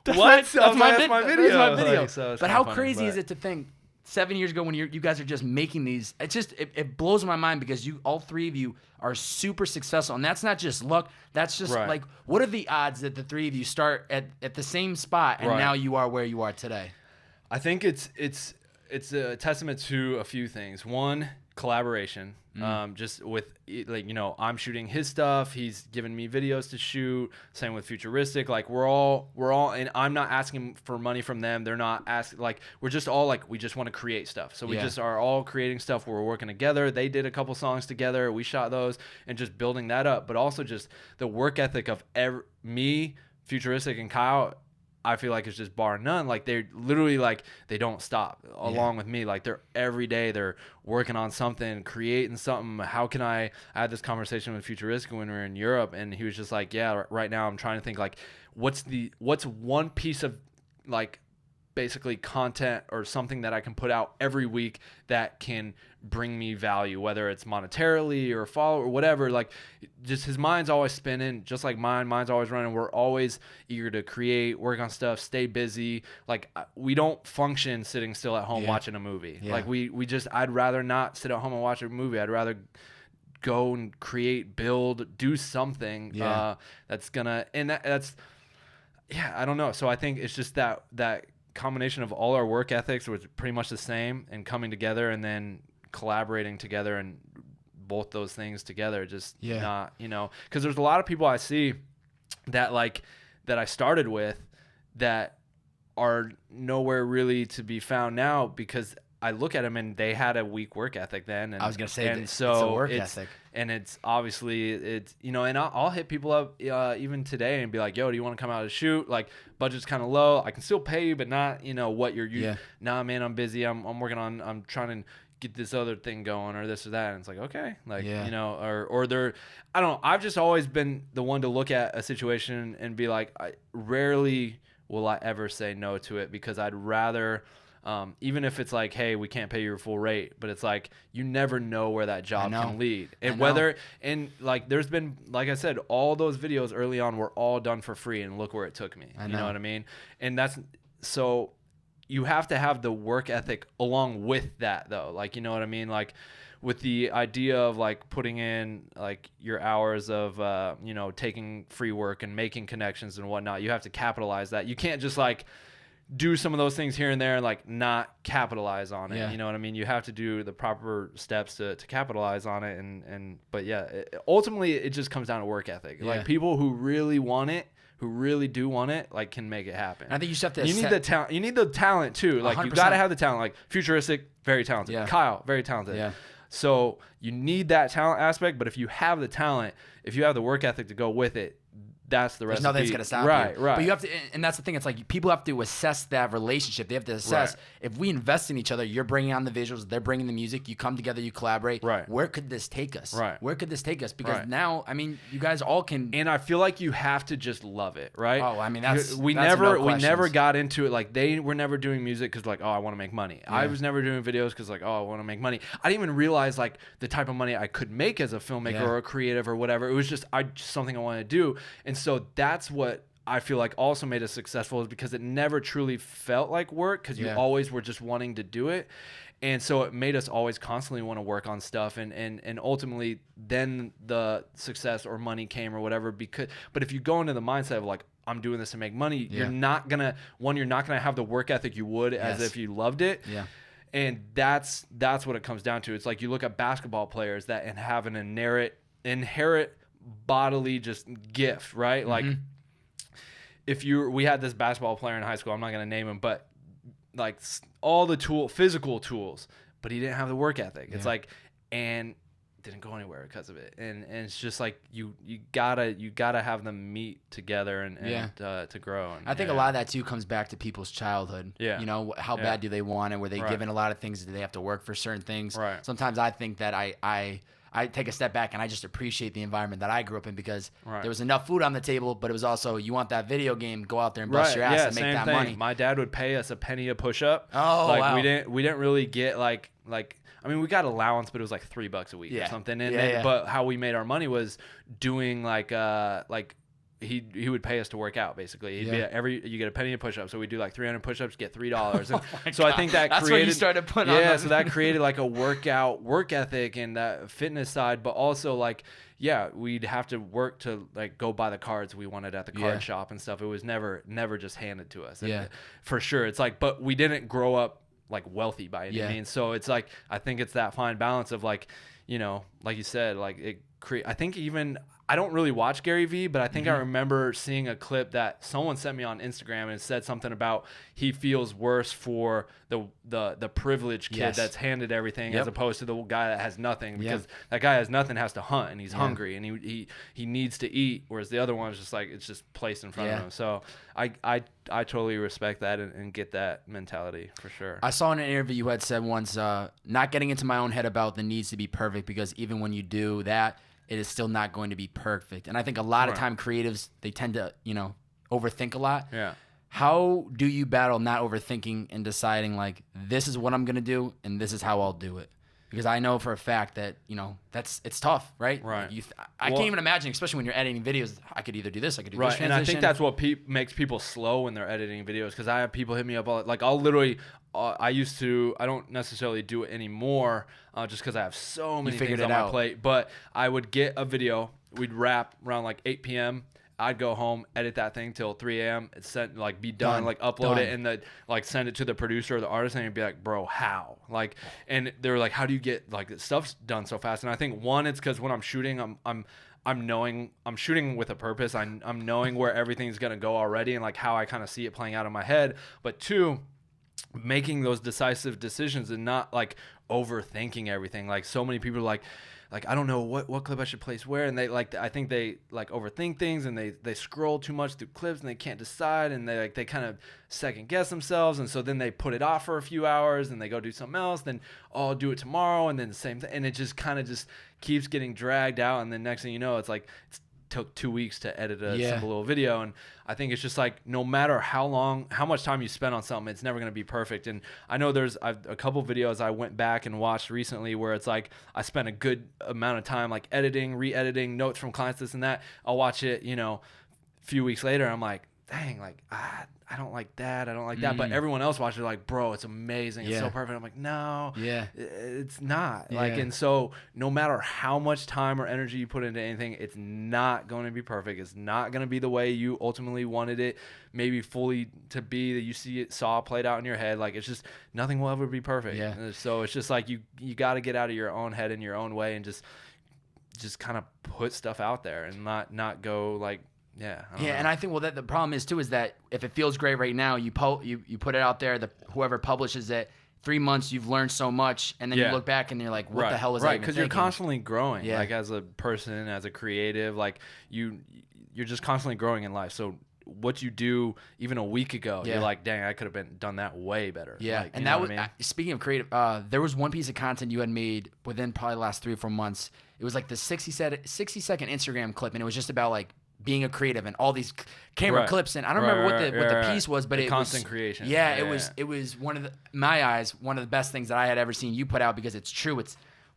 "What? That's my video." That's my video. Like, so but how crazy is it to think 7 years ago when you guys are just making these? It blows my mind, because all three of you are super successful, and that's not just luck. That's just like, what are the odds that the three of you start at the same spot and now you are where you are today? I think it's a testament to a few things. One, collaboration. Just with, like, I'm shooting his stuff, he's giving me videos to shoot, same with Futuristic. Like, we're all, and I'm not asking for money from them, they're not asking. Like, we're just all like, we just want to create stuff, so we just are all creating stuff. We're working together. They did a couple songs together, we shot those, and just building that up. But also just the work ethic of me, Futuristic, and Kyle, I feel like it's just bar none. Like, they're literally like, they don't stop along with me. Like, they're every day they're working on something, creating something. How can I had this conversation with Futuristic when we were in Europe, and he was just like, yeah, right now I'm trying to think like, what's one piece of like basically content or something that I can put out every week that can bring me value, whether it's monetarily or follow or whatever. Like, just his mind's always spinning, just like mine's always running. We're always eager to create, work on stuff, stay busy. Like, we don't function sitting still at home watching a movie. Like, I'd rather not sit at home and watch a movie. I'd rather go and create, build, do something that's gonna, and that's I don't know. So I think it's just that combination of all our work ethics was pretty much the same, and coming together and then collaborating together, and both those things together, just not, because there's a lot of people I see that I started with that are nowhere really to be found now, because I look at them and they had a weak work ethic then. And I was going to say, and it's so a work ethic. And it's obviously, and I'll hit people up even today and be like, yo, do you want to come out and shoot? Like, budget's kind of low. I can still pay you, but not, what you're using. Nah, man, I'm busy. I'm working on, I'm trying to get this other thing going or this or that. And it's like, okay, or they're, I don't know. I've just always been the one to look at a situation and be like, rarely will I ever say no to it, because I'd rather, even if it's like, hey, we can't pay your full rate, but it's like, you never know where that job can lead. And there's been, like I said, all those videos early on were all done for free, and look where it took me. You know what I mean? And so you have to have the work ethic along with that, though. Like, you know what I mean? Like, with the idea of like putting in like your hours of, taking free work and making connections and whatnot, you have to capitalize that. You can't just like do some of those things here and there and like not capitalize on it. You know what I mean? You have to do the proper steps to capitalize on it. But ultimately it just comes down to work ethic. Like, people who really want it, who really do want it, like, can make it happen. And I think you just have to. You need the talent. You need the talent too. Like, 100%. You got to have the talent. Like, Futuristic, very talented. Kyle, very talented. So you need that talent aspect. But if you have the talent, if you have the work ethic to go with it, that's the recipe. There's nothing that's going to stop you. Right. But you have to, and that's the thing. It's like, people have to assess that relationship. They have to assess, if we invest in each other, you're bringing on the visuals, they're bringing the music, you come together, you collaborate. Right. Where could this take us? Right. Where could this take us? Because now, I mean, you guys all can. And I feel like you have to just love it, right? Oh, I mean, we never got into it. Like, they were never doing music because like, oh, I want to make money. I was never doing videos because like, oh, I want to make money. I didn't even realize like the type of money I could make as a filmmaker or a creative or whatever. It was just something I wanted to do. And so that's what I feel like also made us successful, is because it never truly felt like work, because you always were just wanting to do it. And so it made us always constantly want to work on stuff, and ultimately then the success or money came or whatever. But if you go into the mindset of like, I'm doing this to make money, you're not gonna have the work ethic you would as if you loved it. And that's what it comes down to. It's like, you look at basketball players that and have an inherent bodily just gift, right? Like, we had this basketball player in high school, I'm not going to name him, but like all the physical tools, but he didn't have the work ethic. It's like, and didn't go anywhere because of it. And it's just like, you gotta have them meet together and to grow. And I think a lot of that too comes back to people's childhood. You know, how bad do they want it? Were they given a lot of things? Do they have to work for certain things? Sometimes I think that I take a step back and I just appreciate the environment that I grew up in, because there was enough food on the table, but it was also, you want that video game, go out there and bust your ass and make that money. My dad would pay us a penny a push-up. Oh, like, wow. We didn't really get like I mean, we got allowance, but it was like $3 a week or something. And but how we made our money was doing like he would pay us to work out, basically. He'd be you get a penny a push-up, so we do like 300 push-ups, get $3. And so I think that's created, what you started putting on. So that created like a work ethic and that fitness side, but also like, we'd have to work to like go buy the cards we wanted at the card shop and stuff. It was never just handed to us. And for sure. It's like, but we didn't grow up like wealthy by any means. So it's like, I think it's that fine balance of like, like you said, like I think even, I don't really watch Gary Vee, but I think I remember seeing a clip that someone sent me on Instagram, and it said something about he feels worse for the privileged kid that's handed everything as opposed to the guy that has nothing, because that guy has nothing, has to hunt, and he's hungry, and he needs to eat, whereas the other one is just like, it's just placed in front of him. So I totally respect that and get that mentality for sure. I saw in an interview you had said once, not getting into my own head about the needs to be perfect, because even when you do that, it is still not going to be perfect. And I think a lot of time creatives, they tend to, overthink a lot. How do you battle not overthinking and deciding like, this is what I'm going to do and this is how I'll do it? Because I know for a fact that, it's tough, right? I can't even imagine, especially when you're editing videos, I could either do this, I could do this transition. And I think that's what makes people slow when they're editing videos, because I have people hit me up I'll literally, I don't necessarily do it anymore, just because I have so many things on my plate, but I would get a video, we'd wrap around like 8 p.m., I'd go home, edit that thing till 3 a.m. It's sent, like, be done, like, upload it, and like send it to the producer or the artist, and you'd be like, bro, how? Like, and they were like, how do you get like stuff's done so fast? And I think one, it's because when I'm shooting, I'm shooting with a purpose. I'm knowing where everything's gonna go already, and like how I kind of see it playing out in my head. But two, making those decisive decisions and not like overthinking everything. Like, so many people are like I don't know what clip I should place where, and I think they like overthink things, and they scroll too much through clips, and they can't decide, and they kind of second guess themselves, and so then they put it off for a few hours, and they go do something else, then I'll do it tomorrow, and then the same thing, and it just kind of just keeps getting dragged out, and then next thing you know, it's like took 2 weeks to edit a simple little video. And I think it's just like, no matter how much time you spend on something, it's never going to be perfect. And I know I've a couple videos I went back and watched recently where it's like I spent a good amount of time like editing, re-editing, notes from clients, this and that. I'll watch it, a few weeks later, I'm like, dang, like I don't like that, but everyone else watches it like, bro, it's amazing, it's so perfect. I'm like, no, it's not. Like, and so no matter how much time or energy you put into anything, it's not going to be perfect. It's not going to be the way you ultimately wanted it maybe fully to be, that you saw played out in your head. Like, it's just, nothing will ever be perfect. So it's just like you got to get out of your own head in your own way, and just kind of put stuff out there, and not go like, and I think the problem is too is that if it feels great right now, you put it out there, whoever publishes it, 3 months you've learned so much, and then you look back and you're like, what the hell was I even because you're constantly growing, like as a person, as a creative, like you're just constantly growing in life. So what you do even a week ago, you're like, dang, I could have done that way better. Like, and that was, speaking of creative, there was one piece of content you had made within probably the last 3 or 4 months. It was like the 60-second Instagram clip, and it was just about like being a creative and all these camera clips, and I don't remember what the piece was, but it constant creation. It was one of the best things that I had ever seen you put out, because it's true.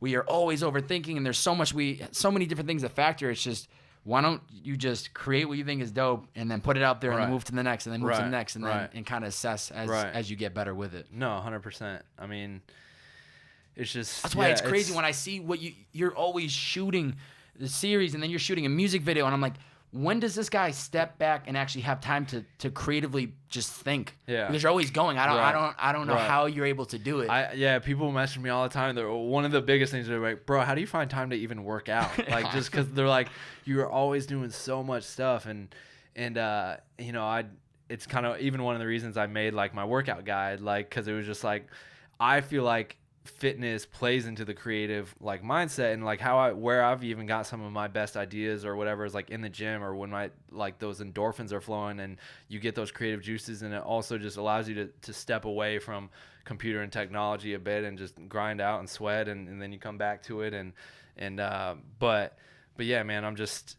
We are always overthinking, and there's so many different things that factor. It's just, why don't you just create what you think is dope, and then put it out there, and then move to the next, and then move to the next, and then and kind of assess as you get better with it. No, 100%. I mean, it's just, that's why it's crazy when I see what you're always shooting the series, and then you're shooting a music video, and I'm like, when does this guy step back and actually have time to creatively just think? Because you're always going. I don't know how you're able to do it. People message me all the time. One of the biggest things, they're like, bro, how do you find time to even work out? Like, just because they're like, you're always doing so much stuff, and it's kind of even one of the reasons I made like my workout guide, like, because it was just like, I feel like fitness plays into the creative like mindset, and like where I've even got some of my best ideas or whatever is like in the gym, or when those endorphins are flowing and you get those creative juices, and it also just allows you to step away from computer and technology a bit and just grind out and sweat, and then you come back to it, but yeah, man, I'm just,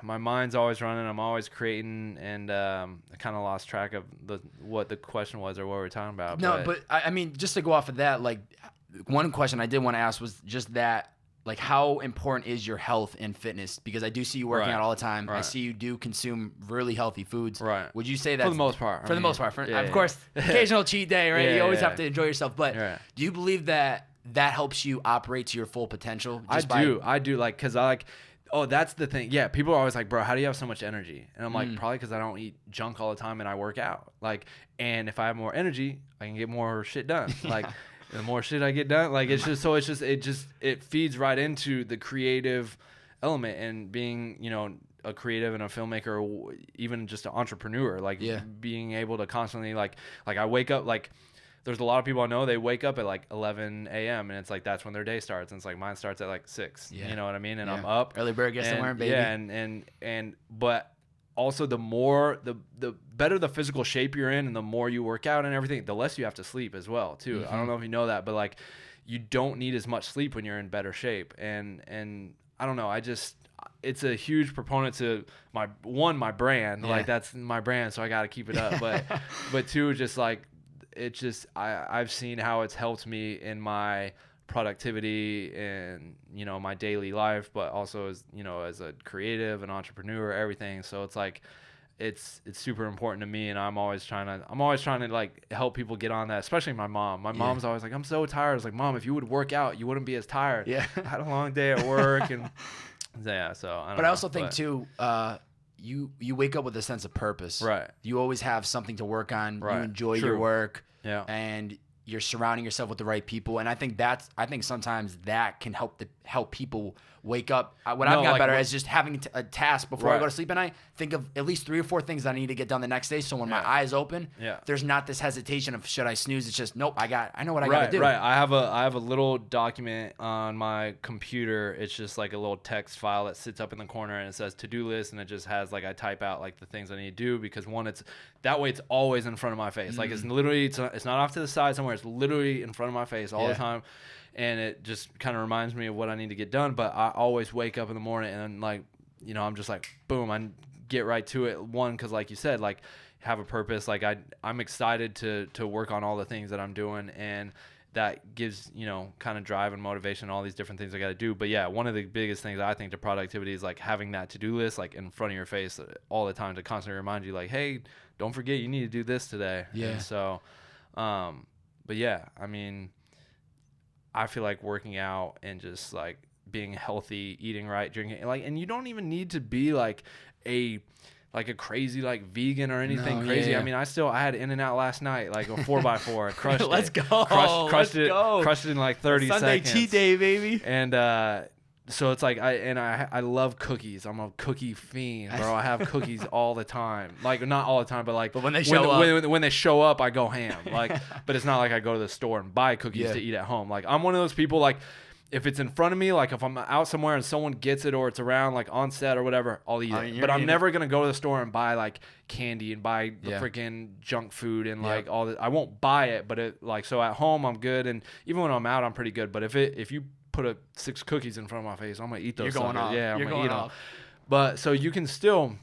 my mind's always running, I'm always creating, and I kind of lost track of what the question was or what we were talking about. No, but I mean, just to go off of that, like, one question I did want to ask was just that, like, how important is your health and fitness? Because I do see you working out all the time. I see you do consume really healthy foods. Would you say that? For the most part. For the most part. Of course, occasional cheat day, right? You always have to enjoy yourself. But do you believe that helps you operate to your full potential? I do. Like, because I like... Oh, that's the thing. Yeah, people are always like, bro, how do you have so much energy? And I'm like, probably because I don't eat junk all the time and I work out. Like, and if I have more energy, I can get more shit done. Like, the more shit I get done, like, it feeds right into the creative element, and being, a creative and a filmmaker, or even just an entrepreneur, like being able to constantly like I wake up, like, there's a lot of people I know, they wake up at like 11 a.m. and it's like that's when their day starts, and it's like mine starts at like 6. You know what I mean? And I'm up. Early bird gets somewhere, baby. Yeah, and but also the better the physical shape you're in, and the more you work out and everything, the less you have to sleep as well too. I don't know if you know that, but like, you don't need as much sleep when you're in better shape. And I don't know, it's a huge proponent to my brand. Like, that's my brand, so I got to keep it up. But two, just like, it just, I've seen how it's helped me in my productivity and, my daily life, but also as, as a creative, an entrepreneur, everything. So it's like, it's super important to me, and I'm always trying to like help people get on that, especially my mom. My mom's always like, I'm so tired. I was like, Mom, if you would work out, you wouldn't be as tired. I had a long day at work, and so I don't know. I also think too, you wake up with a sense of purpose. Right. You always have something to work on. Right. You enjoy your work. Yeah. And you're surrounding yourself with the right people. And I think sometimes that can help people wake up. What I've gotten better is just having a task before I go to sleep at night. Think of at least 3 or 4 things that I need to get done the next day. So when my eyes open, there's not this hesitation of should I snooze? It's just nope. I know what I got to do. Right. I have a little document on my computer. It's just like a little text file that sits up in the corner and it says to-do list, and it just has like I type out like the things I need to do because one, it's that way it's always in front of my face. Like it's literally it's not off to the side somewhere. It's literally in front of my face all the time. And it just kind of reminds me of what I need to get done. But I always wake up in the morning and like, you know, I'm just like, boom, I get right to it. One, because like you said, like have a purpose. Like I'm excited to work on all the things that I'm doing. And that gives, you know, kind of drive and motivation, all these different things I got to do. But yeah, one of the biggest things I think to productivity is like having that to-do list like in front of your face all the time to constantly remind you like, hey, don't forget you need to do this today. Yeah. And so, but yeah, I mean, I feel like working out and just like being healthy, eating right, drinking like, and you don't even need to be like a crazy like vegan or anything crazy. Yeah. I mean, I had In-N-Out last night, like a 4x4, crushed it. Let's go. Crushed it in like 30 seconds. Sunday cheat day, baby. And so it's like I love cookies. I'm a cookie fiend, bro. I have cookies all the time. Like not all the time, but when they show up, when they show up, I go ham. Like, but it's not like I go to the store and buy cookies to eat at home. Like I'm one of those people. Like if it's in front of me, like if I'm out somewhere and someone gets it or it's around like on set or whatever, I'll eat it. But I'm never gonna go to the store and buy like candy and buy the freaking junk food and like all that. I won't buy it, but it like so at home I'm good, and even when I'm out I'm pretty good. But if you put 6 cookies in front of my face, I'm gonna eat those. You're going off. Yeah, I'm gonna eat them. But so you can still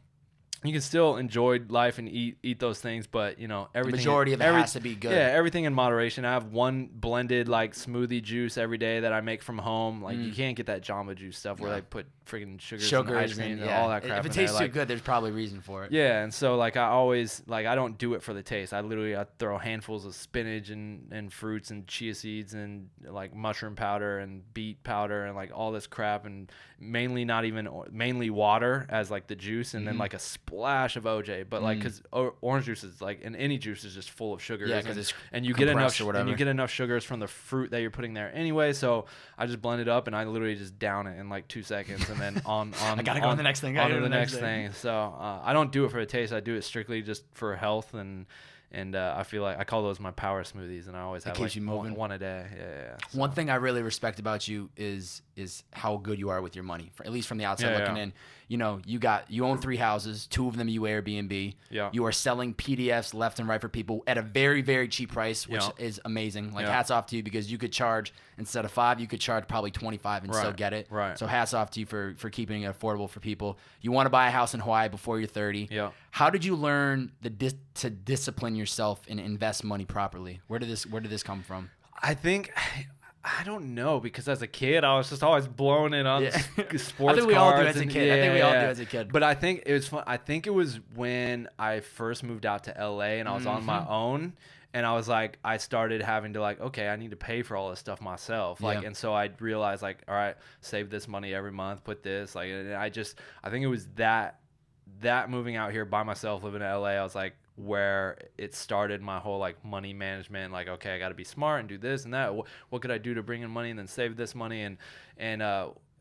enjoy life and eat those things, but you know everything. The majority of it has to be good. Yeah, everything in moderation. I have one blended like smoothie juice every day that I make from home. Like you can't get that Jamba Juice stuff where they put freaking sugars and ice cream and all that crap. If it tastes too good, there's probably a reason for it. Yeah, and so like I always like I don't do it for the taste. I throw handfuls of spinach and fruits and chia seeds and like mushroom powder and beet powder and like all this crap, and mainly water as like the juice, and then like a splash of OJ, but like because orange juice is like, and any juice is just full of sugars. Yeah, because it's and you get enough sugars from the fruit that you're putting there anyway. So I just blend it up and I literally just down it in like 2 seconds, and then on I gotta go on the next thing. On to the next thing. So I don't do it for the taste. I do it strictly just for health, and I feel like I call those my power smoothies, and I always have like one a day. Yeah. So. One thing I really respect about you is how good you are with your money, at least from the outside looking in. You know, you own 3 houses, 2 of them you Airbnb. Yeah. You are selling PDFs left and right for people at a very, very cheap price, which is amazing. Like hats off to you, because you could charge, instead of $5, you could charge probably $25 and still get it. Right. So hats off to you for keeping it affordable for people. You want to buy a house in Hawaii before you're 30. Yeah. How did you learn to discipline yourself and invest money properly? Where did this come from? I don't know, because as a kid I was just always blowing it on sports cards. I think we all do as a kid. I think we all do as a kid. But I think it was fun. I think it was when I first moved out to LA and I was on my own, and I was like, I started having to like, okay, I need to pay for all this stuff myself. Like, and so I realized like, all right, save this money every month, put this like, and I think it was that moving out here by myself, living in LA, I was like, where it started my whole like money management, like, okay, I got to be smart and do this and that. What could I do to bring in money and then save this money? And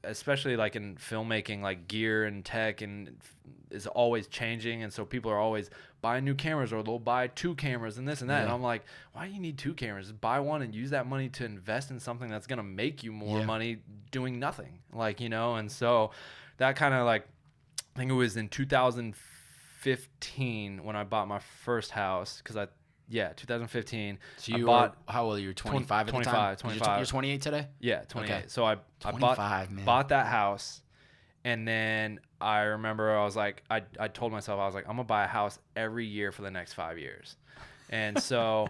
especially like in filmmaking, like gear and tech and is always changing, and so people are always buying new cameras, or they'll buy 2 cameras and this and that. And I'm like, why do you need 2 cameras? Just buy one and use that money to invest in something that's gonna make you more money doing nothing, like, you know. And so that kind of like, I think it was in 2015 when I bought my first house, 2015. So you bought, how old are you? 25 at the time? 25. You're 28 today? Yeah, 28. Okay. So I bought that house, and then I remember I was like, I told myself, I was like, I'm gonna buy a house every year for the next 5 years, and so.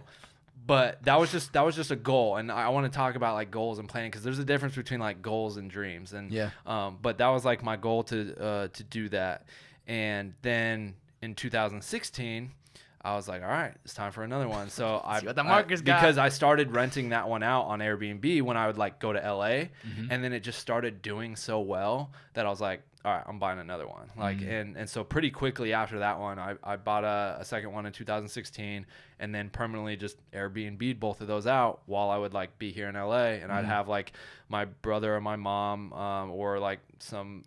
But that was just a goal, and I want to talk about like goals and planning, because there's a difference between like goals and dreams, and but that was like my goal to do that. And then in 2016, I was like, all right, it's time for another one. So because I started renting that one out on Airbnb when I would like go to LA, and then it just started doing so well that I was like, all right, I'm buying another one. Like, and so pretty quickly after that one, I bought a second one in 2016, and then permanently just Airbnb'd both of those out while I would like be here in LA, and I'd have like my brother or my mom, or like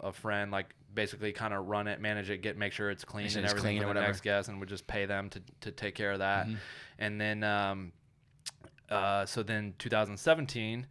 a friend, like basically kind of run it, manage it, make sure it's clean and everything for the next guest, and would just pay them to take care of that. And then, so then 2017,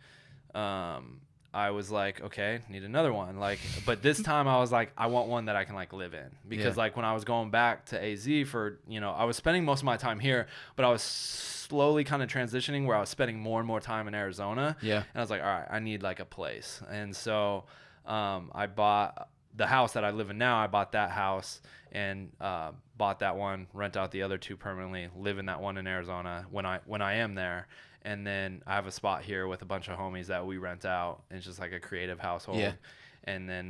I was like, okay, need another one. Like, but this time I was like, I want one that I can like live in, because like when I was going back to AZ for, I was spending most of my time here, but I was slowly kind of transitioning where I was spending more and more time in Arizona. Yeah. And I was like, all right, I need like a place. And so, I bought the house that I live in now. I bought that house and, bought that one, rent out the other two permanently, live in that one in Arizona when I am there. And then I have a spot here with a bunch of homies that we rent out. And it's just like a creative household. Yeah. And then,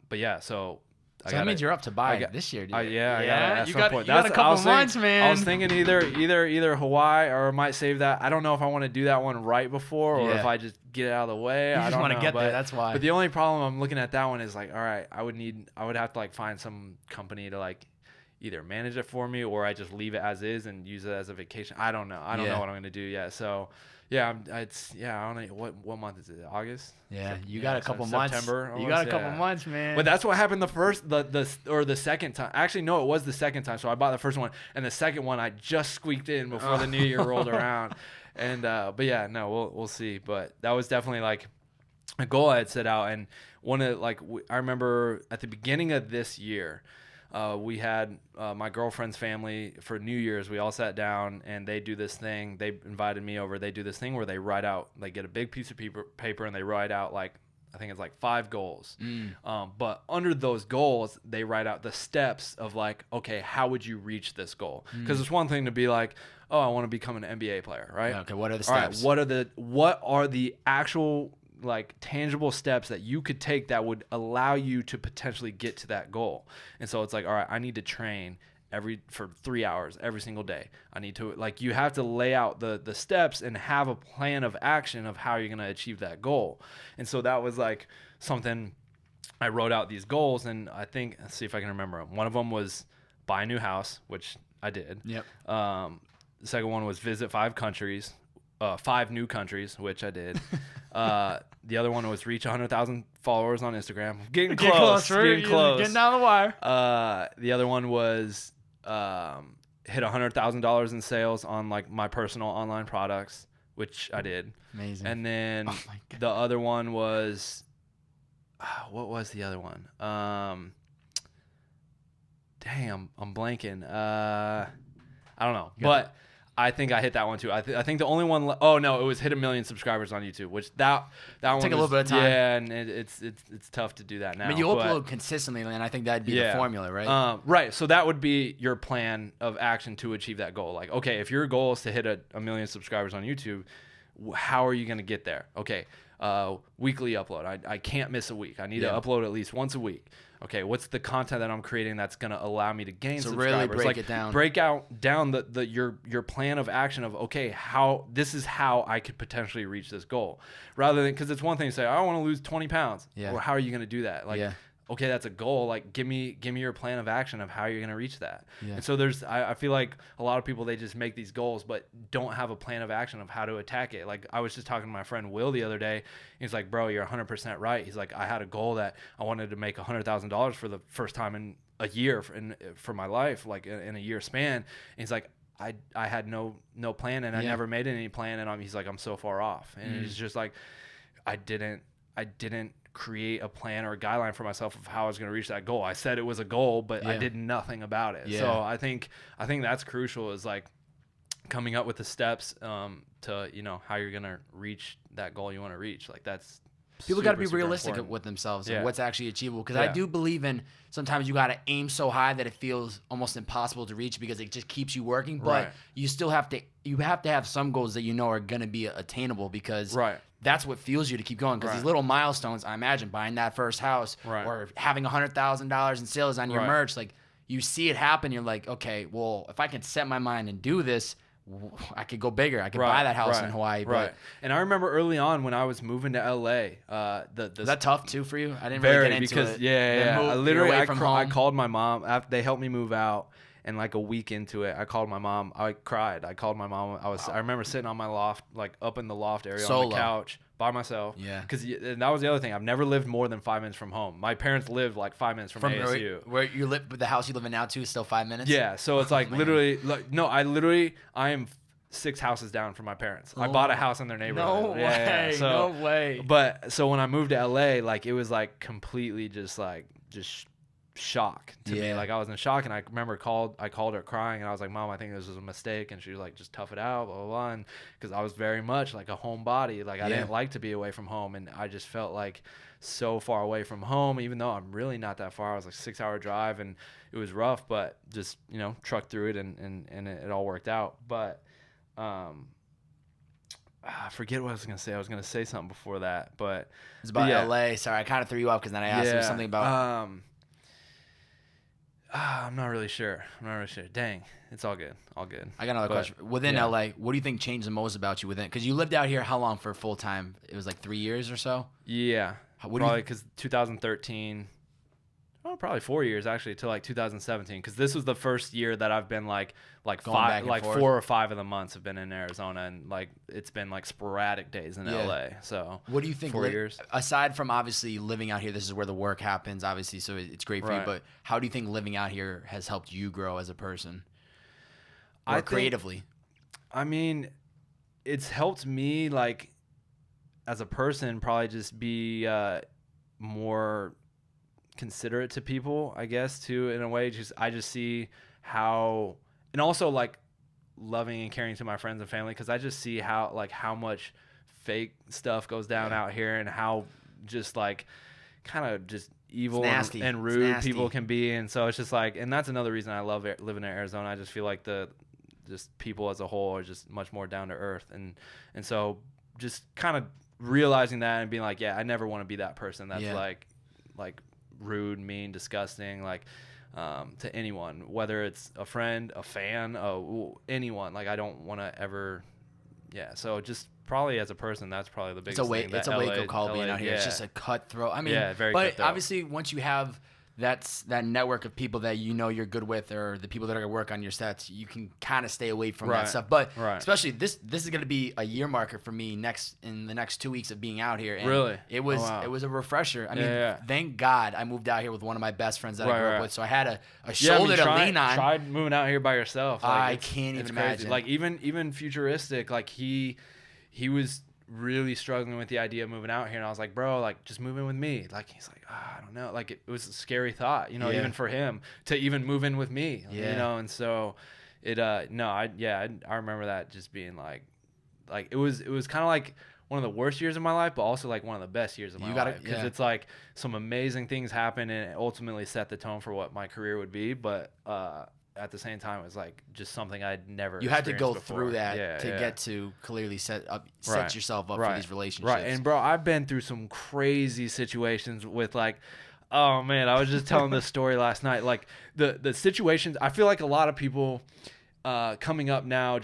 but yeah, so that means you're up to buy this year, dude. I got you got a couple months, man. I was thinking either Hawaii, or I might save that. I don't know if I want to do that one right before, or if I just get it out of the way. I just want to get there. That's why. But the only problem I'm looking at that one is like, all right, I would have to like find some company to like either manage it for me, or I just leave it as is and use it as a vacation. I don't know. I don't know what I'm going to do yet. So yeah, I don't know what month is it? August? Yeah, you got a couple months. September. You got a couple months, man. But that's what happened the second time. Actually, no, it was the second time. So I bought the first one, and the second one I just squeaked in before the new year rolled around. And but yeah, no, we'll see. But that was definitely like a goal I had set out. And I remember at the beginning of this year, we had my girlfriend's family for New Year's. We all sat down, and they do this thing. They invited me over. They do this thing where they get a big piece of paper and they write out like, I think it's like 5 goals. But under those goals, they write out the steps of like, okay, how would you reach this goal? Because it's one thing to be like, oh, I want to become an NBA player, right? Okay, what are the steps? All right, what are the actual like tangible steps that you could take that would allow you to potentially get to that goal? And so it's like, all right, I need to train for 3 hours every single day. I need to, like, you have to lay out the steps and have a plan of action of how you're going to achieve that goal. And so that was like something I wrote out these goals, and I think, let's see if I can remember them. One of them was buy a new house, which I did. Yep. The second one was visit 5 new countries, which I did. The other one was reach 100,000 followers on Instagram. Getting close. Getting down the wire. The other one was hit $100,000 in sales on like my personal online products, which I did. Amazing. And then the other one was, what was the other one? Dang, I'm blanking. I don't know, but I think I hit that one too. I think the only one. Oh no, it was hit 1 million subscribers on YouTube, which that one take a little bit of time. Yeah, and it's tough to do that now. I mean, you upload consistently, and I think that'd be the formula, right? Right. So that would be your plan of action to achieve that goal. Like, okay, if your goal is to hit 1 million subscribers on YouTube, how are you going to get there? Okay, weekly upload. I can't miss a week. I need to upload at least once a week. Okay, what's the content that I'm creating that's going to allow me to gain subscribers? Really break it down. Break down your plan of action of, okay, this is how I could potentially reach this goal. Rather than, because it's one thing to say, I want to lose 20 pounds. Yeah. Or how are you going to do that? Like, okay, that's a goal. Like, give me your plan of action of how you're going to reach that. Yeah. And so I feel like a lot of people, they just make these goals, but don't have a plan of action of how to attack it. Like, I was just talking to my friend Will the other day. He's like, bro, you're 100% right. He's like, I had a goal that I wanted to make $100,000 for the first time in a year for my life, like in a year span. And he's like, I had no plan, and I never made any plan. And he's like, I'm so far off. And he's just like, I didn't create a plan or a guideline for myself of how I was going to reach that goal. I said it was a goal, but I did nothing about it. So I think that's crucial, is like coming up with the steps to, how you're going to reach that goal you want to reach. Like, that's people got to be realistic with themselves and what's actually achievable. Because I do believe in, sometimes you got to aim so high that it feels almost impossible to reach because it just keeps you working. But you still have to have some goals that are going to be attainable, because that's what fuels you to keep going. Because these little milestones, I imagine buying that first house or having $100,000 in sales on your merch, like, you see it happen. You're like, okay, well, if I can set my mind and do this, I could go bigger. I could buy that house in Hawaii. But And I remember early on when I was moving to LA, was that tough too for you? I didn't very, really get into because it. I called my mom after they helped me move out. And like a week into it, I called my mom. I cried. I called my mom. I remember sitting on my loft, like up in the loft area on the couch by myself. Yeah. Because that was the other thing. I've never lived more than 5 minutes from home. My parents lived like 5 minutes from ASU. Where you live, the house you live in now too is still 5 minutes. Yeah. So it's like literally, I am 6 houses down from my parents. I bought a house in their neighborhood. No way. But so when I moved to LA, like it was like completely just shock to me. Like I was in shock, and I remember I called her crying, and I was like, Mom, I think this was a mistake. And she was like, just tough it out, blah blah blah. And because I was very much like a homebody, like I didn't like to be away from home, and I just felt like so far away from home, even though I'm really not that far. I was like 6-hour drive, and it was rough, but just trucked through it, and it all worked out. But I forget what I was gonna say. I was gonna say something before that, but it's about LA. Sorry, I kind of threw you off because then I asked you something about. I'm not really sure. Dang, it's all good. I got another question. Within LA, what do you think changed the most about you within? Because you lived out here how long for full time? It was like 3 years or so? Yeah. Probably because 2013. Oh, probably 4 years actually, to like 2017. Because this was the first year that I've been like 4 or 5 of the months have been in Arizona, and like it's been like sporadic days in LA. So what do you think? 4 years. Aside from obviously living out here, this is where the work happens, obviously, so it's great for you. But how do you think living out here has helped you grow as a person, or creatively? I mean, it's helped me like as a person probably just be more considerate to people, I guess, too, in a way. I just see how, and also like loving and caring to my friends and family, because I just see how much fake stuff goes down out here, and how just like kind of just evil and rude people can be. And so it's just like, and that's another reason I love living in Arizona. I just feel like just people as a whole are just much more down to earth, and so just kind of realizing that and being like, yeah, I never want to be that person that's like rude, mean, disgusting, like to anyone, whether it's a friend, a fan, anyone. Like I don't want to ever. So just probably as a person, that's probably the biggest thing. It's a wake-up call being out here. It's just a cutthroat. I mean, very but cutthroat. Obviously once you have that network of people that you're good with, or the people that are going to work on your sets, you can kind of stay away from that stuff. But especially this is going to be a year marker for me in the next 2 weeks of being out here. And really? It was a refresher. I mean, thank God I moved out here with one of my best friends that I grew up with, so I had a shoulder to lean on. Tried moving out here by yourself. Like, I can't even imagine. Like even Futuristic, like he was really struggling with the idea of moving out here, and I was like, bro, like just move in with me. Like he's like, I don't know, like it was a scary thought, even for him to even move in with me, and so it I remember that just being like it was kind of like one of the worst years of my life, but also like one of the best years of my life, because it's like some amazing things happened, and it ultimately set the tone for what my career would be. But at the same time, it was like just something I'd never. You had to go through that to get to clearly set yourself up for these relationships. Right, and bro, I've been through some crazy situations with like, oh man, I was just telling this story last night. Like the situations, I feel like a lot of people coming up now,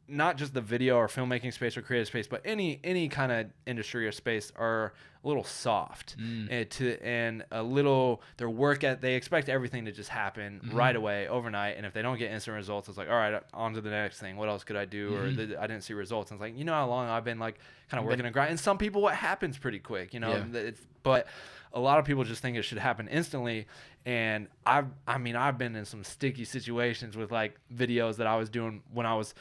not just the video or filmmaking space or creative space, but any kind of industry or space, are a little soft and a little, their work at, they expect everything to just happen right away, overnight, and if they don't get instant results, it's like, all right, on to the next thing. What else could I do? Or I didn't see results. And it's like, how long I've been like kind of working and grinding. And some people, what happens pretty quick, but a lot of people just think it should happen instantly. And I've been in some sticky situations with like videos that I was doing when I was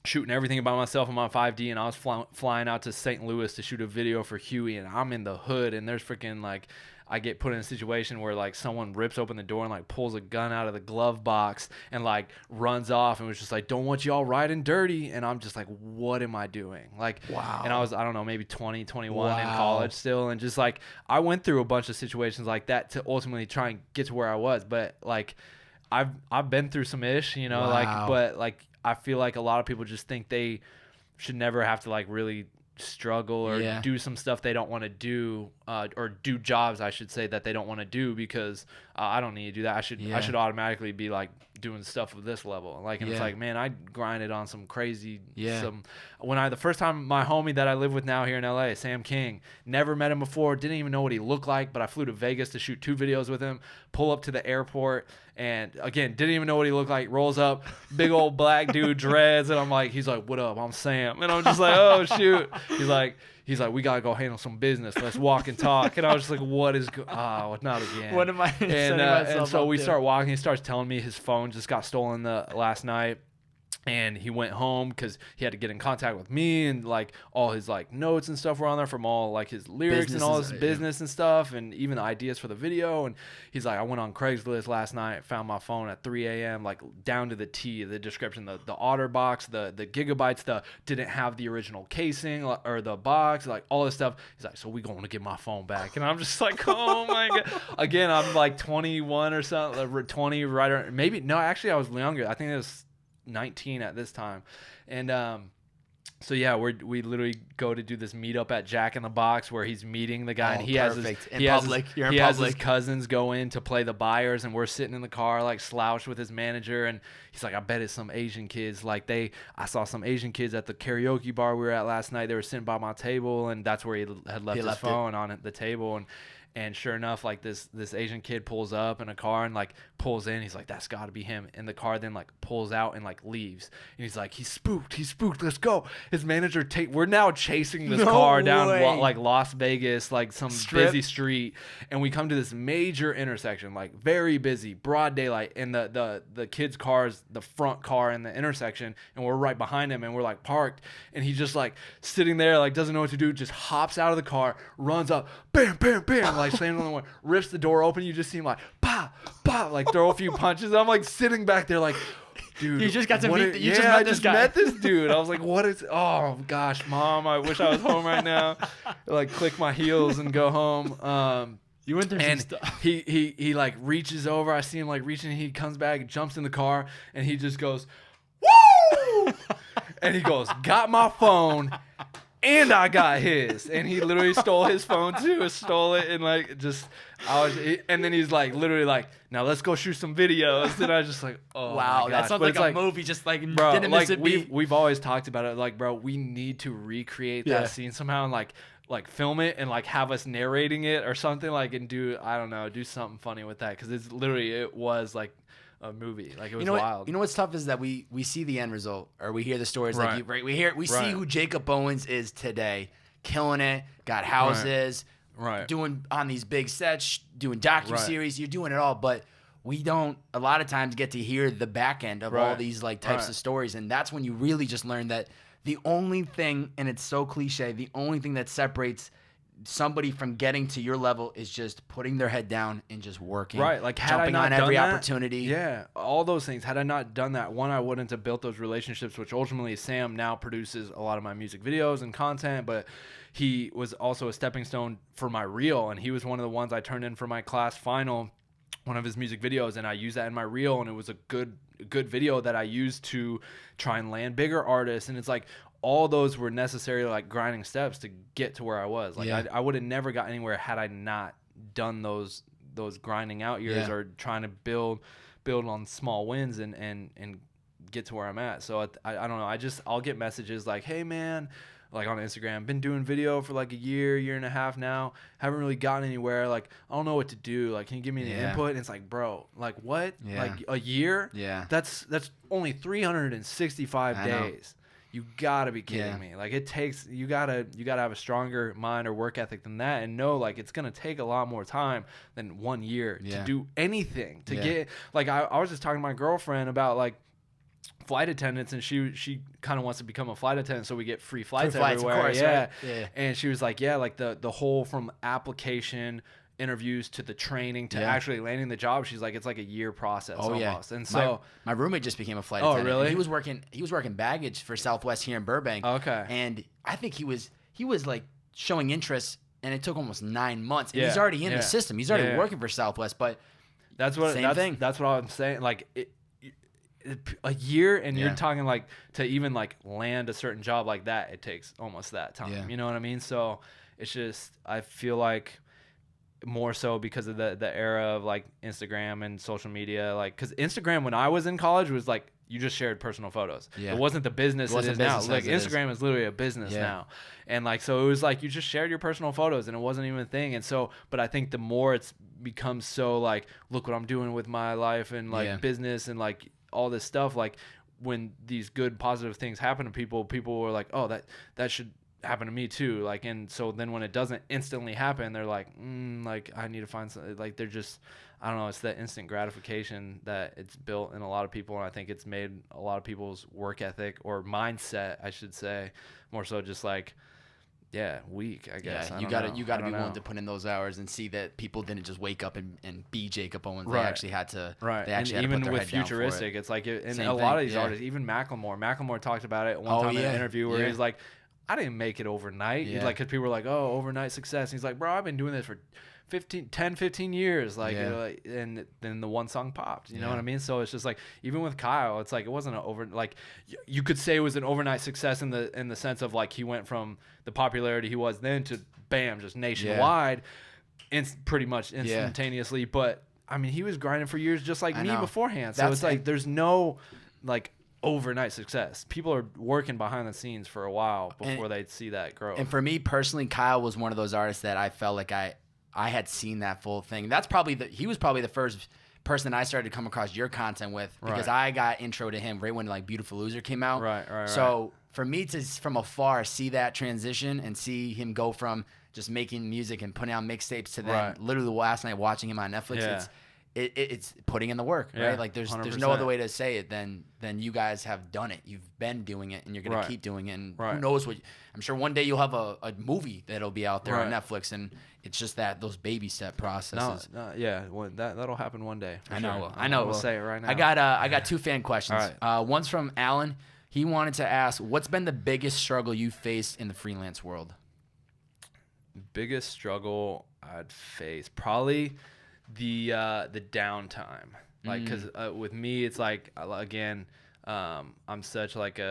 shooting everything by myself on my 5D, and I was flying out to St. Louis to shoot a video for Huey, and I'm in the hood, and there's freaking like, I get put in a situation where like someone rips open the door and like pulls a gun out of the glove box and like runs off, and was just like, don't want y'all riding dirty. And I'm just like, what am I doing? Like, wow. And I was, I don't know, maybe 20, 21 in college still, and just like, I went through a bunch of situations like that to ultimately try and get to where I was. But like, I've been through some ish, like, but like, I feel like a lot of people just think they should never have to like really struggle or do some stuff they don't want to do, or do jobs, I should say, that they don't want to do because I don't need to do that. I should automatically be like doing stuff of this level. Like, and it's like, man, I grinded on some crazy, the first time my homie that I live with now here in LA, Sam King, never met him before, didn't even know what he looked like, but I flew to Vegas to shoot 2 videos with him, pull up to the airport, and again, didn't even know what he looked like, rolls up, big old black dude, dreads, and I'm like, he's like, what up, I'm Sam, and I'm just like, oh shoot, he's like, we gotta go handle some business, let's walk and talk, and I was just like, what is not again, what am I and so we start walking, he starts telling me his phone just got stolen last night. And he went home because he had to get in contact with me, and like all his like notes and stuff were on there from all like his lyrics and all his business and stuff, and even the ideas for the video. And he's like, I went on Craigslist last night, found my phone at 3 a.m. like down to the T, the description, the OtterBox, the gigabytes, didn't have the original casing or the box, like all this stuff. He's like, so we going to get my phone back, and I'm just like, oh my god. Again, I'm like 21 or something, 20 right, or maybe no, actually I was younger. I think it was 19 at this time. And so yeah, we literally go to do this meetup at Jack in the Box where he's meeting the guy, and he has his cousins go in to play the buyers, and we're sitting in the car like slouched with his manager, and he's like, I bet it's some Asian kids. Like I saw some Asian kids at the karaoke bar we were at last night. They were sitting by my table, and that's where he had left his phone on the table. And sure enough, like this Asian kid pulls up in a car and like pulls in. He's like, that's got to be him. And the car then like pulls out and like leaves. And he's like, he's spooked. Let's go. His manager we're now chasing this car down like Las Vegas, like some busy street. And we come to this major intersection, like very busy, broad daylight. And the kid's car's the front car in the intersection. And we're right behind him, and we're like parked. And he's just like sitting there, like doesn't know what to do, just hops out of the car, runs up, bam, bam, bam. Like slams on the one, rips the door open. You just see him like, bah, bah, like throw a few punches. I'm like sitting back there like, dude, you just got to meet. I just met this dude. I was like, what is? Oh gosh, mom, I wish I was home right now. Like click my heels and go home. You went through and some stuff. He like reaches over. I see him like reaching. He comes back, jumps in the car, and he just goes, woo! And he goes, got my phone. And I got his, and he literally stole his phone too. Stole it, and like and then he's like literally like, now let's go shoot some videos. And I was just like, oh wow, my gosh. That sounds like a movie. Just like, bro, didn't miss it. We've always talked about it. Like, bro, we need to recreate that scene somehow, and like film it and like have us narrating it or something, like, and do something funny with that, because it was like a movie. Like, it was wild. You know what's tough is that we see the end result, or we hear the stories. Right. Like we see who Jakob Owens is today, killing it, got houses, doing on these big sets, doing docuseries. You're doing it all, but we don't a lot of times get to hear the back end of all these like types of stories, and that's when you really just learn that the only thing, and it's so cliche, the only thing that separates somebody from getting to your level is just putting their head down and just working. Right. Like, jumping on every opportunity. Yeah. All those things. Had I not done that, one, I wouldn't have built those relationships, which ultimately Sam now produces a lot of my music videos and content, but he was also a stepping stone for my reel, and he was one of the ones I turned in for my class final, one of his music videos, and I used that in my reel, and it was a good video that I used to try and land bigger artists. And it's like, all those were necessary like grinding steps to get to where I was. Like, I would have never got anywhere had I not done those grinding out years or trying to build on small wins and get to where I'm at. So I don't know. I'll get messages like, hey man, like on Instagram, been doing video for like a year and a half now, haven't really gotten anywhere. Like, I don't know what to do. Like, can you give me any input? And it's like, bro, like what? Like a year? Yeah. That's only 365 days. You gotta be kidding me. Like, it takes, you gotta have a stronger mind or work ethic than that, and know like it's gonna take a lot more time than 1 year to do anything to get. Like, I was just talking to my girlfriend about like flight attendants, and she kind of wants to become a flight attendant so we get free flights everywhere. Of course, yeah. Right? Yeah. And she was like, yeah, like the whole from application, interviews to the training to actually landing the job, she's like, it's like a year process almost. And so my roommate just became a flight attendant. Oh, really? He was working baggage for Southwest here in Burbank. Okay. And I think he was like showing interest, and it took almost 9 months. And he's already in the system. He's already working for Southwest, but that's what same thing. That's what I'm saying. Like, a year, and you're talking like to even like land a certain job like that, it takes almost that time. You know what I mean? So it's just, I feel like more so because of the era of like Instagram and social media, like, because Instagram when I was in college was like you just shared personal photos. It wasn't the business it is now. Like Instagram is literally a business now, and like so it was like you just shared your personal photos and it wasn't even a thing. And so, but I think the more it's become so like, look what I'm doing with my life and like business and like all this stuff, like when these good positive things happen to people were like, oh, that should happen to me too. Like, and so then when it doesn't instantly happen, they're like, like I need to find something. Like they're just, I don't know, it's that instant gratification that it's built in a lot of people, and I think it's made a lot of people's work ethic or mindset, I should say, more so just like, weak, I guess. You gotta be willing to put in those hours and see that people didn't just wake up and be Jakob Owens. They actually had to. They actually and had even to put their with head down Futuristic, it's like, and a lot of these artists, even Macklemore talked about it one time in an interview where he's like, I didn't make it overnight. Like, because people were like, oh, overnight success. And he's like, bro, I've been doing this for 10-15 years. Like, you know, and then the one song popped. You know what I mean? So it's just like, even with Kyle, it's like, it wasn't an like, you could say it was an overnight success in the sense of like, he went from the popularity he was then to bam, just nationwide, pretty much instantaneously. But I mean, he was grinding for years just like me beforehand. So it's like, there's no like overnight success. People are working behind the scenes for a while before they see that growth. And for me personally, Kyle was one of those artists that I felt like I had seen that full thing. That's probably he was probably the first person I started to come across your content with, because I got intro to him right when like Beautiful Loser came out. So for me to from afar see that transition and see him go from just making music and putting out mixtapes to then literally last night watching him on Netflix, it's putting in the work, right? Like there's no other way to say it than you guys have done it. You've been doing it, and you're gonna keep doing it. And who knows what? I'm sure one day you'll have a movie that'll be out there on Netflix, and it's just those baby step processes. That'll happen one day. I know. We'll say it right now. I got two fan questions. One's from Alan. He wanted to ask, what's been the biggest struggle you faced in the freelance world? Biggest struggle I'd face probably the downtime, like, because with me it's like, again, I'm such like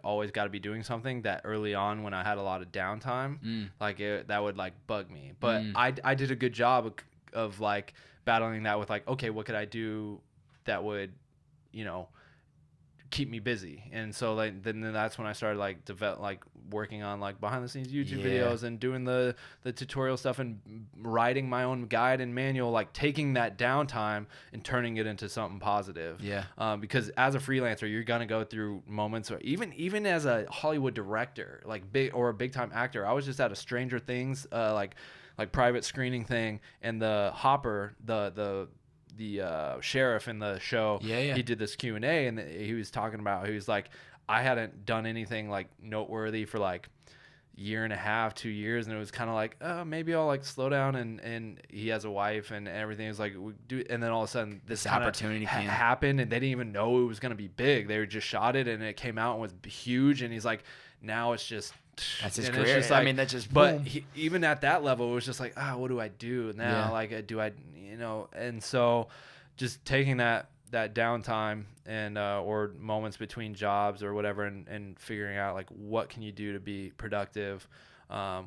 always got to be doing something, that early on when I had a lot of downtime, like that would like bug me. But I did a good job of like battling that with like, okay, what could I do that would, you know, keep me busy. And so like then that's when I started like working on like behind the scenes YouTube videos and doing the tutorial stuff and writing my own guide and manual, like taking that downtime and turning it into something positive. Because as a freelancer, you're gonna go through moments, or even as a Hollywood director, like a big time actor. I was just at a Stranger Things like private screening thing, and the Hopper, the sheriff in the show, he did this Q&A, and he was talking about, he was like, I hadn't done anything like noteworthy for like year and a half, 2 years, and it was kind of like, oh, maybe I'll like slow down, and he has a wife and everything. It's like, we do, and then all of a sudden this opportunity happened, and they didn't even know it was going to be big. They just shot it, and it came out and was huge, and he's like, now it's just, that's his career. Like, I mean, that's just, but even at that level, it was just like, what do I do now? Like, do I, you know? And so just taking that downtime and or moments between jobs or whatever, and figuring out like, what can you do to be productive,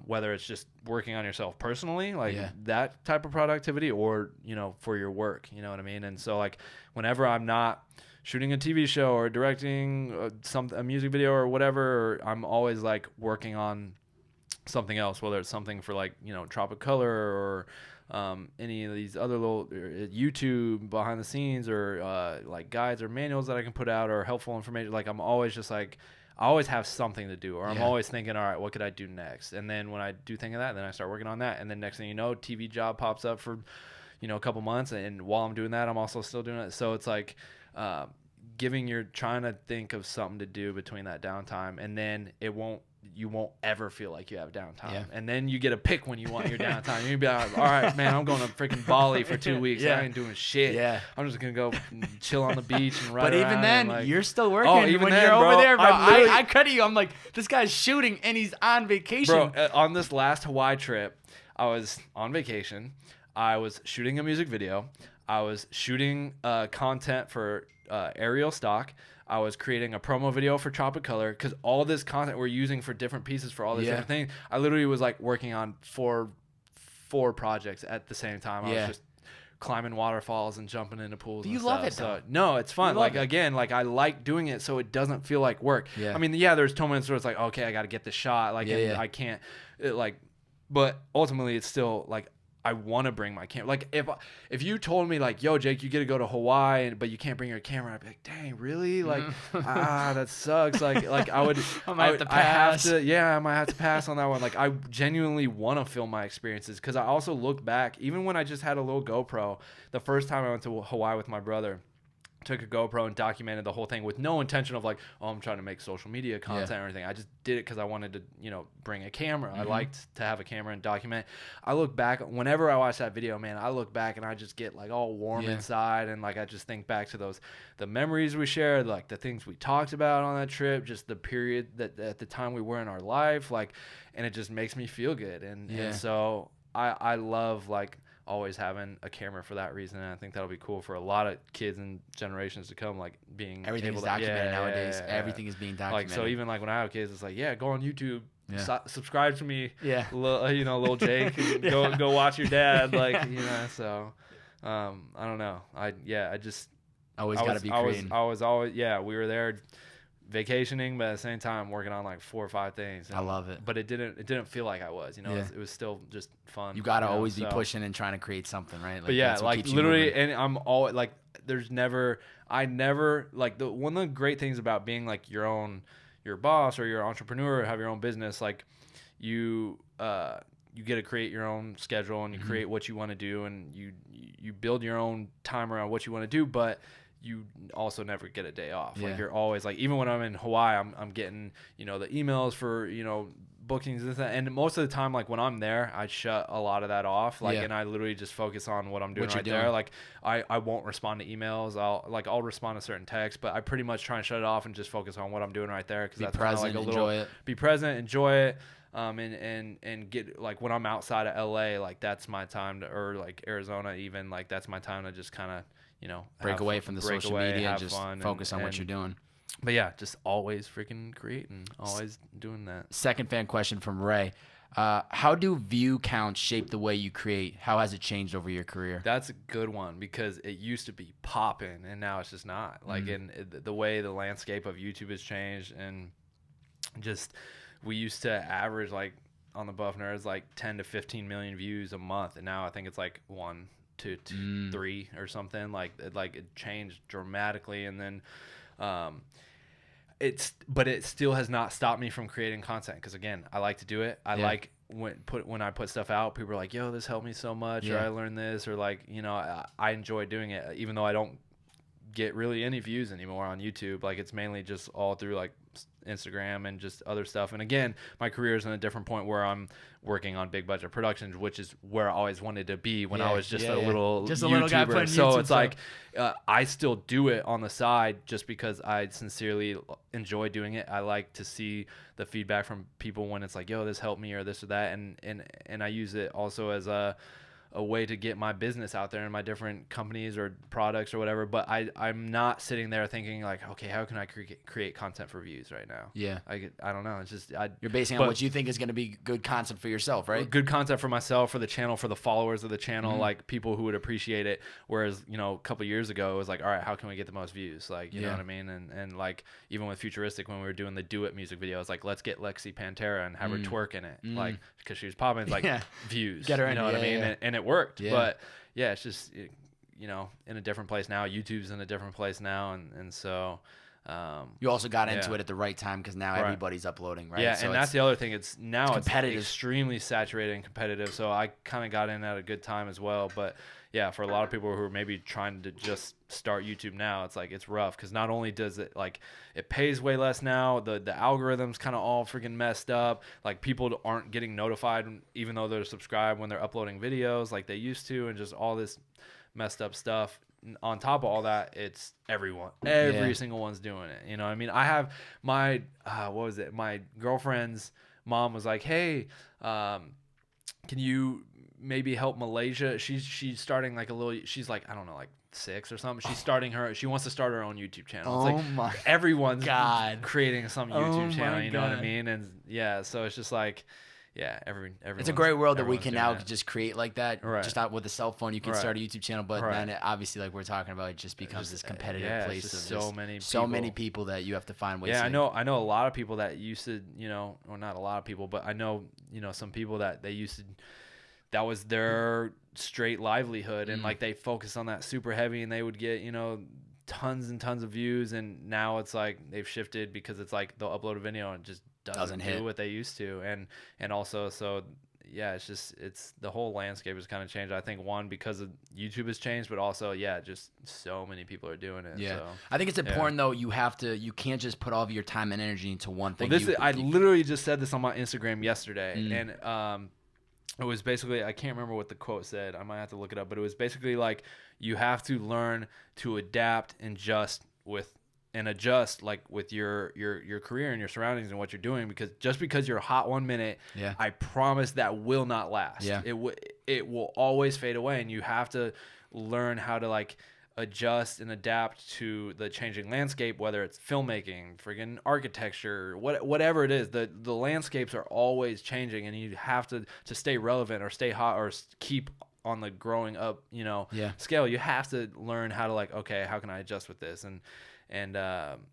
whether it's just working on yourself personally, like that type of productivity, or, you know, for your work, you know what I mean? And so like, whenever I'm not shooting a TV show or directing a music video or whatever, or I'm always like working on something else, whether it's something for like, you know, Tropic Color or any of these other little YouTube behind the scenes, or like guides or manuals that I can put out, or helpful information. Like, I'm always just like, I always have something to do, or I'm always thinking, all right, what could I do next? And then when I do think of that, then I start working on that. And then next thing you know, TV job pops up for, you know, a couple months. And while I'm doing that, I'm also still doing it. So it's like, trying to think of something to do between that downtime, and then you won't ever feel like you have downtime. And then you get a pick when you want your downtime. You'll be like, all right, man, I'm going to freaking Bali for 2 weeks. I ain't doing shit. I'm just going to go chill on the beach and ride But around. even then, like, you're still working when you're over there, bro. I credit you. I'm like, this guy's shooting and he's on vacation. Bro, on this last Hawaii trip, I was on vacation. I was shooting a music video. I was shooting content for aerial stock. I was creating a promo video for Tropicolor, because all this content we're using for different pieces for all these different things. I literally was like working on four projects at the same time. I was just climbing waterfalls and jumping into pools. Do you and love stuff. it though? So, no, it's fun. Like, it. again, like I like doing it so it doesn't feel like work. Yeah. I mean, yeah, there's moments where it's like, okay, I got to get the shot. Like, and I can't, but ultimately it's still like, I want to bring my camera. Like if you told me like, yo, Jake, you get to go to Hawaii, but you can't bring your camera, I'd be like, dang, really? Like, that sucks. Like I would, I might have to pass. I might have to pass on that one. Like, I genuinely want to film my experiences, because I also look back, even when I just had a little GoPro, the first time I went to Hawaii with my brother, took a GoPro and documented the whole thing with no intention of like, oh, I'm trying to make social media content or anything. I just did it because I wanted to, bring a camera. I liked to have a camera and document. I look back, whenever I watch that video, man, I look back and I just get like all warm inside, and like I just think back to the memories we shared, like the things we talked about on that trip, just the period that at the time we were in our life, like, and it just makes me feel good. And so I love like always having a camera for that reason, and I think that'll be cool for a lot of kids and generations to come, like being everything's documented nowadays. Everything is being documented. Like, so even like when I have kids, it's like, go on YouTube, subscribe to me, little Jake, and go watch your dad, like, so I don't know, I just always got to be creating. I was always we were there vacationing, but at the same time working on like 4 or 5 things. I love it. But it didn't feel like I was, it was still just fun. You got to always be pushing and trying to create something, right? Like, but like literally, and I'm always like, I never like, one of the great things about being like your boss or your entrepreneur, have your own business, like you get to create your own schedule, and you create what you want to do, and you build your own time around what you want to do, but you also never get a day off. Like, you're always like, even when I'm in Hawaii, I'm getting, the emails for, bookings and that. And most of the time, like when I'm there, I shut a lot of that off. Like, and I literally just focus on what I'm doing there. Like I won't respond to emails. I'll respond to certain texts, but I pretty much try and shut it off and just focus on what I'm doing right there. Cause that's present, like enjoy it. Be present, enjoy it. And get, like, when I'm outside of LA, like that's my time to, or like Arizona even, like that's my time to just kind of, break away from the social media and just focus on what you're doing. But yeah, just always freaking creating, always doing that. Second fan question from Ray. How do view counts shape the way you create? How has it changed over your career? That's a good one, because it used to be popping and now it's just not. Like, in the way the landscape of YouTube has changed, and just, we used to average like on the BuffNerds like 10 to 15 million views a month, and now I think it's like 1 to 3 or something. Like it changed dramatically, and then but it still has not stopped me from creating content, because again, I like to do it. I like when I put stuff out, people are like, yo, this helped me so much, or I learned this, or like, I enjoy doing it, even though I don't get really any views anymore on YouTube. Like, it's mainly just all through like Instagram and just other stuff. And again, my career is in a different point where I'm working on big budget productions, which is where I always wanted to be when I was just a little guy playing so YouTube, it's like I still do it on the side just because I sincerely enjoy doing it. I like to see the feedback from people when it's like, yo, this helped me, or this or that, and I use it also as a way to get my business out there in my different companies or products or whatever. But I'm not sitting there thinking like, okay, how can I create content for views right now? I don't know. It's just you're basing on what you think is going to be good content for yourself, right? Good content for myself, for the channel, for the followers of the channel, like people who would appreciate it. Whereas, a couple of years ago, it was like, all right, how can we get the most views? Like, you know what I mean? And like, even with Futuristic, when we were doing the Do It music video, it's like, let's get Lexi Pantera and have her twerk in it. Like, because she was popping, it's like views. Get her in, you know what I mean? And it worked. But yeah, it's just, in a different place now. YouTube's in a different place now. And so, you also got into it at the right time, because now everybody's uploading, right? Yeah, so and that's the other thing. It's extremely saturated and competitive. So I kind of got in at a good time as well. But yeah, for a lot of people who are maybe trying to just start YouTube now, it's like, it's rough, because not only does it, like, it pays way less now, the algorithm's kind of all freaking messed up. Like, people aren't getting notified even though they're subscribed when they're uploading videos like they used to, and just all this messed up stuff. On top of all that, it's every single one's doing it. You know what I mean? I have my my girlfriend's mom was like, hey, can you maybe help Malaysia. She's starting like she's like, I don't know, like 6 or something. She wants to start her own YouTube channel. It's like everyone's creating some YouTube channel, you know what I mean? And yeah, so it's just like, yeah, it's a great world that we can now just create like that. Just out with a cell phone, you can start a YouTube channel, but then obviously, like we're talking about, it just becomes this competitive place of so many people that you have to find ways. Yeah, I know a lot of people that used to, or not a lot of people, but I know, some people that they used to, that was their straight livelihood, and like they focused on that super heavy, and they would get, tons and tons of views, and now it's like they've shifted because it's like they'll upload a video and just doesn't do what they used to, and also, so yeah, it's the whole landscape has kind of changed. I think one, because of YouTube has changed, but also just so many people are doing it. So I think it's important though. You can't just put all of your time and energy into one thing. Well, I literally just said this on my Instagram yesterday, and it was basically, I can't remember what the quote said. I might have to look it up, but it was basically like, you have to learn to adapt and adjust like with your career and your surroundings and what you're doing, because just because you're hot 1 minute, I promise that will not last. It will always fade away, and you have to learn how to like adjust and adapt to the changing landscape, whether it's filmmaking, friggin' architecture, whatever it is. The landscapes are always changing, and you have to stay relevant or stay hot or keep on the growing up scale. You have to learn how to like, okay, how can I adjust with this, and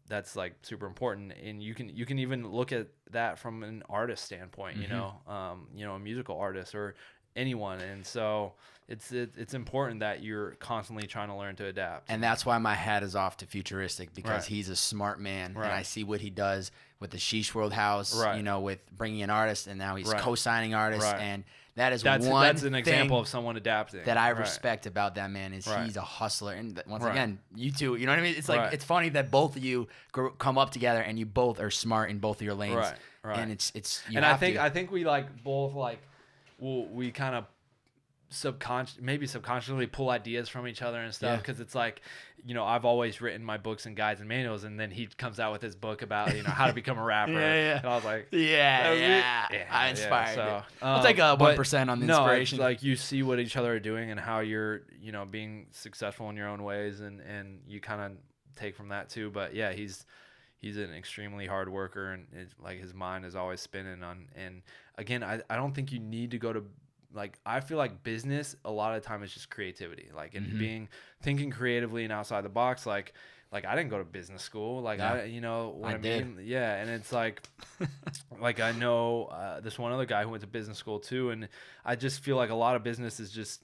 that's like super important. And you can even look at that from an artist standpoint, a musical artist or anyone. And so it's important that you're constantly trying to learn to adapt. And that's why my hat is off to Futuristic, because he's a smart man, and I see what he does with the Sheesh World House, with bringing in artists, and now he's co-signing artists, and that's an example of someone adapting that I respect about that man. Is he's a hustler, and once again, you two, you know what I mean? It's like it's funny that both of you come up together, and you both are smart in both of your lanes, and it's. I think we like both like, we kind of subconsciously pull ideas from each other and stuff, because it's like, I've always written my books and guides and manuals, and then he comes out with his book about how to become a rapper. And I was like, I inspired. So, I'll take 1% on the inspiration. No, it's like you see what each other are doing and how you're being successful in your own ways, and you kind of take from that too. But yeah, he's an extremely hard worker, and it's like his mind is always spinning on. And again, I don't think you need to go to, like, I feel like business a lot of the time is just creativity, like, and thinking creatively and outside the box. Like I didn't go to business school. Like I mean? Yeah. And it's like, like I know this one other guy who went to business school too. And I just feel like a lot of business is just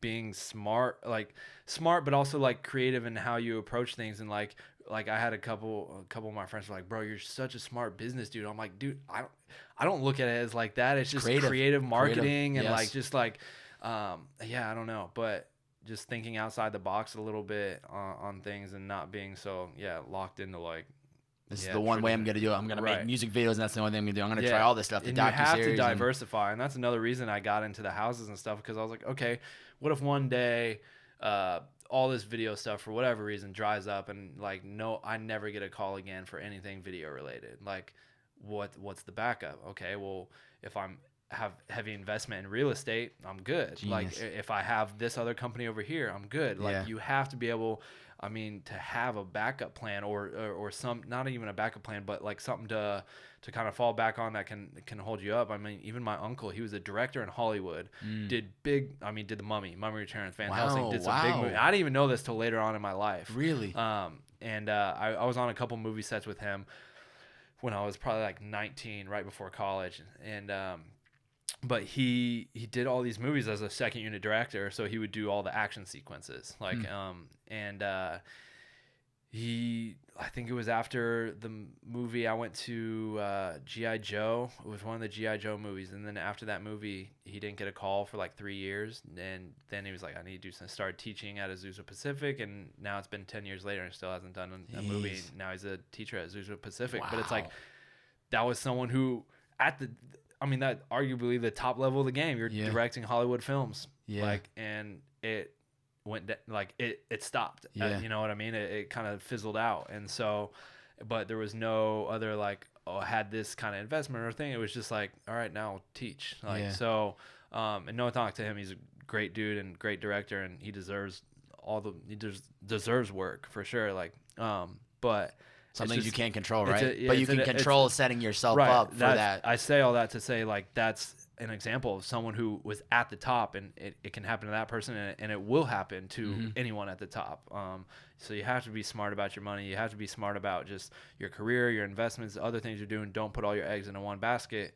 being smart, but also like creative in how you approach things. And like I had a couple of my friends were like, bro, you're such a smart business dude. I'm like, dude, I don't look at it as like that. It's just creative marketing and like, just like, I don't know, but just thinking outside the box a little bit on things, and not being so locked into like, this is the one way I'm going to do it. I'm going to make music videos, and that's the only thing I'm going to do. I'm going to try all this stuff. And you have to diversify. And that's another reason I got into the houses and stuff, because I was like, okay, what if one day all this video stuff for whatever reason dries up, and like, no, I never get a call again for anything video related. Like, what's the backup? Okay, well, if have heavy investment in real estate, I'm good. Genius. Like, if I have this other company over here, I'm good. Like, you have to be able, I mean, to have a backup plan, or some, not even a backup plan, but like something to kind of fall back on that can hold you up. I mean, even my uncle, he was a director in Hollywood, did the Mummy Returns, Van Helsing, did some big movies. I didn't even know this till later on in my life. Really? And I was on a couple movie sets with him when I was probably like 19, right before college, and but he did all these movies as a second unit director, so he would do all the action sequences, like I think it was after the movie I went to G.I. Joe. It was one of the G.I. Joe movies, and then after that movie he didn't get a call for like 3 years, and then he was like, I need to do something. Started teaching at Azusa Pacific, and now it's been 10 years later and still hasn't done a movie. Now he's a teacher at Azusa Pacific. But it's like, that was someone who that arguably the top level of the game. You're directing Hollywood films, and it went it stopped. You know what I mean? It kind of fizzled out, and so, but there was no other like, I had this kind of investment or thing. It was just like, all right, now I'll teach. So And no talk to him. He's a great dude and great director, and he deserves deserves work for sure. Like, but some things you can't control, right? But you can control setting yourself up for that. I say all that to say, like, that's an example of someone who was at the top, and it can happen to that person, and it will happen to anyone at the top. So you have to be smart about your money. You have to be smart about just your career, your investments, other things you're doing. Don't put all your eggs into one basket,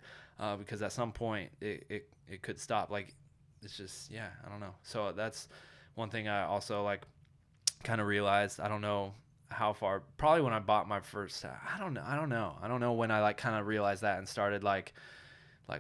because at some point it could stop. Like, it's just, yeah, I don't know. So that's one thing I also, like, kind of realized. I don't know how far, probably when I bought my first, I don't know when I, like, kind of realized that and started like,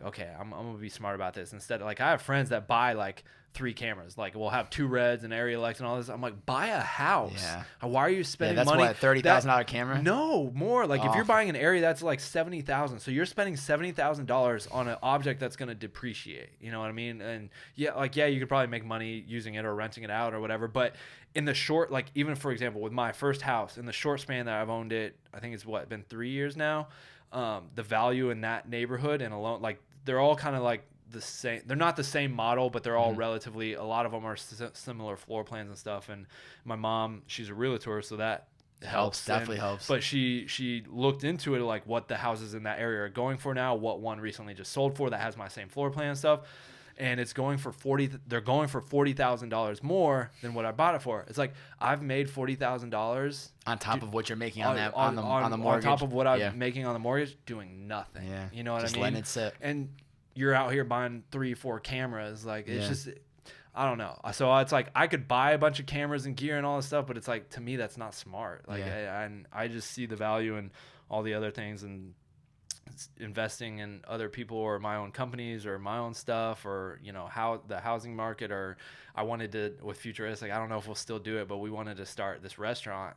okay, I'm gonna be smart about this. Instead of, like, I have friends that buy, like, 3 cameras, like, we'll have 2 Reds and area lights and all this. I'm like, buy a house. Yeah. Why are you spending money? That's what, $30,000 camera? No, more. Like, if you're buying an area, that's like $70,000. So you're spending $70,000 on an object that's gonna depreciate. You know what I mean? And yeah, you could probably make money using it or renting it out or whatever. But in the short, like, even for example, with my first house, in the short span that I've owned it, I think it's been 3 years now. The value in that neighborhood and alone, like, they're all kind of like the same. They're not the same model, but they're all relatively, a lot of them are similar floor plans and stuff. And my mom, she's a realtor, so that helps. Definitely helps. But she looked into it, like, what the houses in that area are going for now, what one recently just sold for that has my same floor plan and stuff. And it's going for they're going for $40,000 more than what I bought it for. It's like, I've made $40,000 on top of what you're making on the mortgage. On top of what I'm making on the mortgage, doing nothing. Yeah. You know what I mean? Just letting it sit. And you're out here buying 3-4 cameras. Like, it's just, I don't know. So it's like, I could buy a bunch of cameras and gear and all this stuff, but it's like, to me, that's not smart. Like, I just see the value in all the other things, and investing in other people or my own companies or my own stuff, or, you know, how the housing market, or I wanted to, with Futuristic, I don't know if we'll still do it, but we wanted to start this restaurant,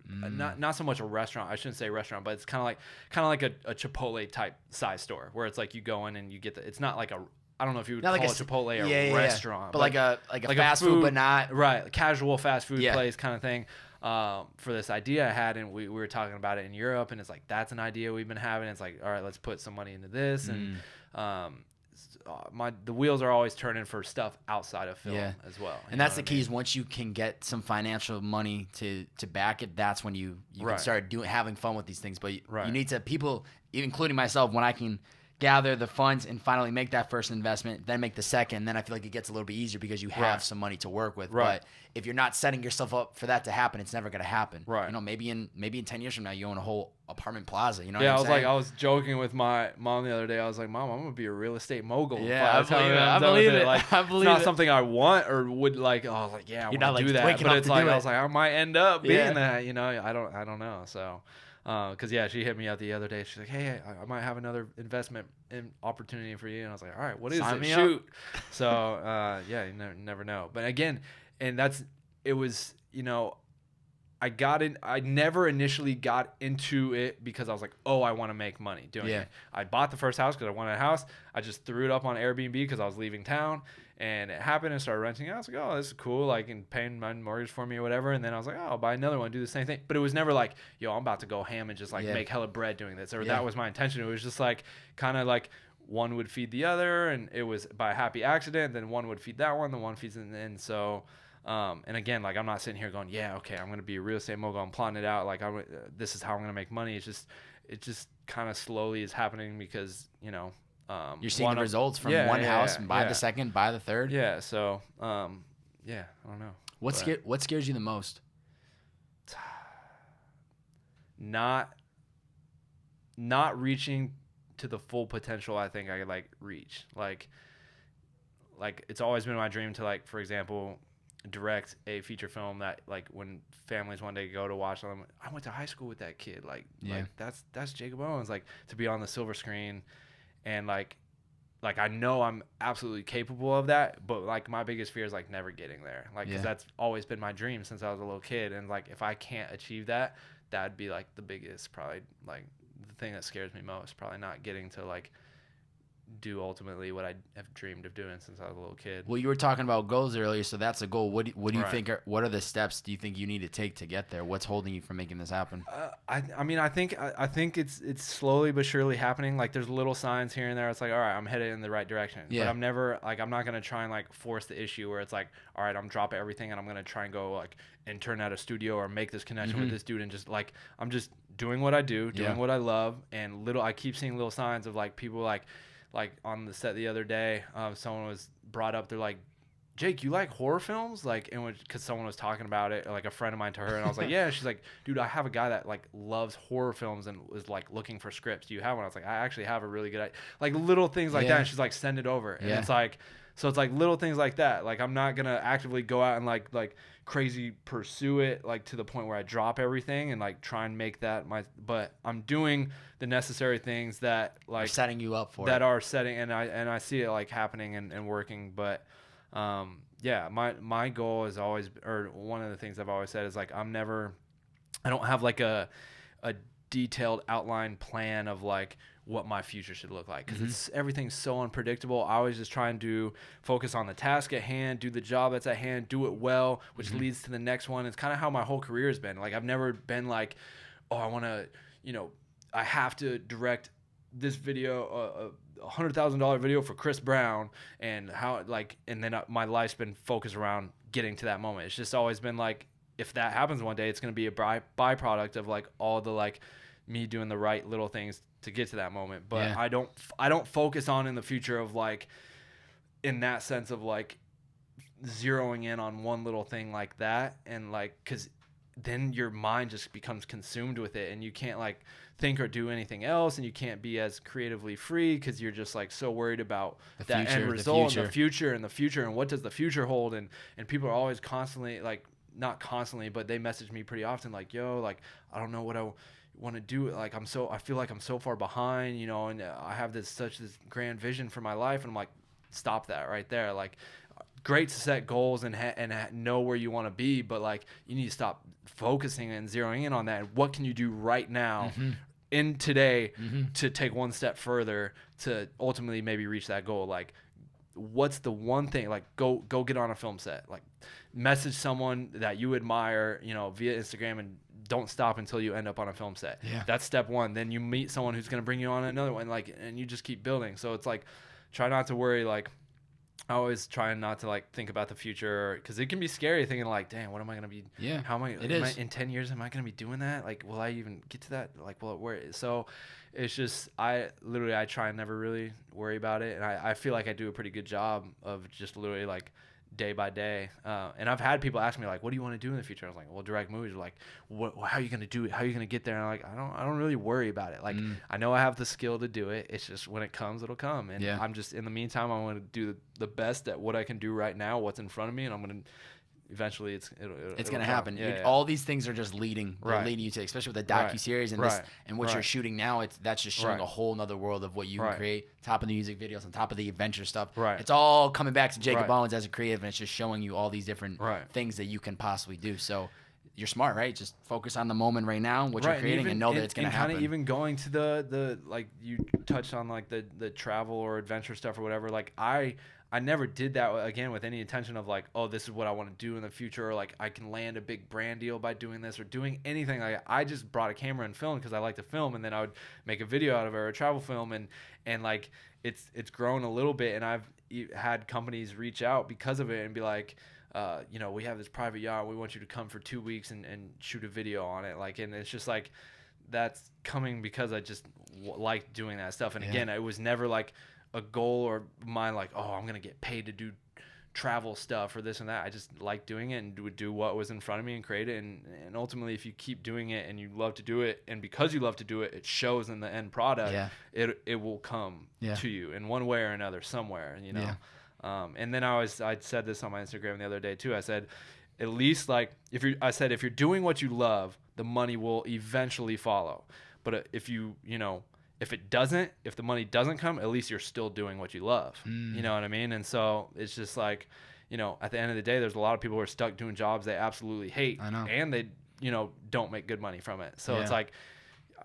not so much a restaurant, I shouldn't say restaurant, but it's kind of like a Chipotle type size store, where it's like you go in and you get it's not like I don't know if you would call Chipotle a restaurant, but like a fast food, but not right, casual fast food place kind of thing. For this idea I had, and we were talking about it in Europe, and it's like, that's an idea we've been having. It's like, all right, let's put some money into this, and the wheels are always turning for stuff outside of film as well. And that's the key, is once you can get some financial money to back it, that's when you can start having fun with these things. But you need to, people, including myself, when I can gather the funds and finally make that first investment, then make the second, then I feel like it gets a little bit easier because you have some money to work with. But if you're not setting yourself up for that to happen, it's never going to happen. You know, maybe in 10 years from now, you own a whole apartment plaza. You know what I'm saying? I was joking with my mom the other day. I was like, Mom, I'm going to be a real estate mogul. Yeah, I believe it. Like, I believe it's not something I want or would like, I want to do that. But it's like, I was like, I might end up being that, you know, I don't know. So, because she hit me out the other day. She's like, hey, I might have another investment opportunity for you. And I was like, all right, what is it? Shoot. So you never know. But again, and it was, you know, I never initially got into it because I was like, oh, I want to make money doing it. I bought the first house because I wanted a house. I just threw it up on Airbnb because I was leaving town, and it happened, and started renting it. I was like, oh, this is cool, like, and paying my mortgage for me or whatever. And then I was like, oh, I'll buy another one, do the same thing. But it was never like, yo, I'm about to go ham and just like make hella bread doing this, or that was my intention. It was just like, kind of like, one would feed the other, and it was by happy accident. Then one would feed that one, the one feeds, and so. And again, like, I'm not sitting here going, yeah, okay, I'm going to be a real estate mogul. I'm plotting it out. Like, this is how I'm going to make money. It just kind of slowly is happening because, you know, you're seeing the results from one house, and buy the second, buy the third. Yeah. So, I don't know. What scares you the most? Not reaching to the full potential I think I could, like, reach. Like it's always been my dream to, like, for example, direct a feature film that, like, when families one day go to watch them, I went to high school with that kid, like that's Jakob Owens, like, to be on the silver screen, and like I know I'm absolutely capable of that, but, like, my biggest fear is, like, never getting there, like, because that's always been my dream since I was a little kid, and, like, if I can't achieve that, that'd be, like, the biggest, probably, like, the thing that scares me most, probably not getting to, like, do ultimately what I have dreamed of doing since I was a little kid. Well, you were talking about goals earlier, so that's a goal. What do you think what are the steps do you think you need to take to get there? What's holding you from making this happen? I mean, I think it's slowly but surely happening. Like there's little signs here and there. It's like, all right, I'm headed in the right direction. Yeah. But I'm never like, I'm not going to try and like force the issue where it's like, all right, I'm dropping everything and I'm going to try and go like intern at a studio or make this connection with this dude, and just like, I'm just doing what I do, doing what I love. And I keep seeing little signs of like people like on the set the other day, someone was brought up, they're like, Jake, you like horror films? Like, and because someone was talking about it, like a friend of mine to her, and I was like, yeah. She's like, dude, I have a guy that like loves horror films and is like looking for scripts. Do you have one? I was like, I actually have a really good, like little things like that. And she's like, send it over. And it's like, so it's like little things like that. Like I'm not gonna actively go out and like crazy pursue it like to the point where I drop everything and like try and make that but I'm doing the necessary things that like are setting you up for that are setting, and I see it like happening and working. But yeah, my goal is always, or one of the things I've always said is like, I don't have like a detailed outline plan of like what my future should look like, because everything's so unpredictable. I always just try and focus on the task at hand, do the job that's at hand, do it well, which leads to the next one. It's kind of how my whole career has been. Like I've never been like, oh, I want to, I have to direct this video, $100,000 video for Chris Brown, and how like, and then my life's been focused around getting to that moment. It's just always been like, if that happens one day, it's going to be a byproduct of like all the like me doing the right little things to get to that moment. But I don't focus on in the future of like, in that sense of like zeroing in on one little thing like that, and like, because then your mind just becomes consumed with it, and you can't like think or do anything else, and you can't be as creatively free because you're just like so worried about that end result, and the future, and what does the future hold. And people are always constantly like, not constantly, but they message me pretty often like, yo, like I don't know what I want to do. Like I feel like I'm so far behind, and I have this grand vision for my life. And I'm like, stop that right there. Like, great to set goals and know where you want to be, but like you need to stop focusing and zeroing in on that. And what can you do right now in today to take one step further to ultimately maybe reach that goal? Like, what's the one thing? Like, go get on a film set. Like, message someone that you admire, via Instagram, and don't stop until you end up on a film set. Yeah. That's step one. Then you meet someone who's going to bring you on another one, like, and you just keep building. So it's like, try not to worry. Like, I always try not to like think about the future, because it can be scary thinking like, damn, what am I going to be? Yeah. How am I in 10 years? Am I going to be doing that? Like, will I even get to that? Like, well, where? So it's just, I try and never really worry about it. And I feel like I do a pretty good job of just literally like day by day. And I've had people ask me like, what do you want to do in the future? I was like, well, direct movies. Like, how are you going to do it? How are you going to get there? And I'm like, I don't really worry about it. Like, I know I have the skill to do it. It's just when it comes, it'll come. And I'm just, in the meantime, I want to do the best at what I can do right now, what's in front of me. And I'm going to, eventually it's going to happen. All these things are just leading you to, especially with the docuseries and this and what you're shooting now. That's just showing a whole nother world of what you can create. Top of the music videos, on top of the adventure stuff. It's all coming back to Jakob Owens as a creative, and it's just showing you all these different things that you can possibly do. So you're smart, right? Just focus on the moment right now, what you're creating, and know that it's going to happen. Kind of even going to the like you touched on, like the travel or adventure stuff or whatever. Like I never did that again with any intention of like, oh, this is what I want to do in the future, or like I can land a big brand deal by doing this or doing anything. Like, I just brought a camera and filmed because I like to film, and then I would make a video out of it, or a travel film, and like it's grown a little bit, and I've had companies reach out because of it and be like, we have this private yacht, we want you to come for 2 weeks and shoot a video on it. Like, and it's just like, that's coming because I just like doing that stuff. And again, it was never like a goal or mine like, oh, I'm gonna get paid to do travel stuff or this and that. I just like doing it and would do what was in front of me and create it. And ultimately, if you keep doing it and you love to do it, and because you love to do it, it shows in the end product. It will come to you in one way or another somewhere. And then I said this on my Instagram the other day too. I said, at least like if you're doing what you love, the money will eventually follow. But if if the money doesn't come, at least you're still doing what you love. You know what I mean? And so it's just like, at the end of the day, there's a lot of people who are stuck doing jobs they absolutely hate, and they, don't make good money from it. So it's like,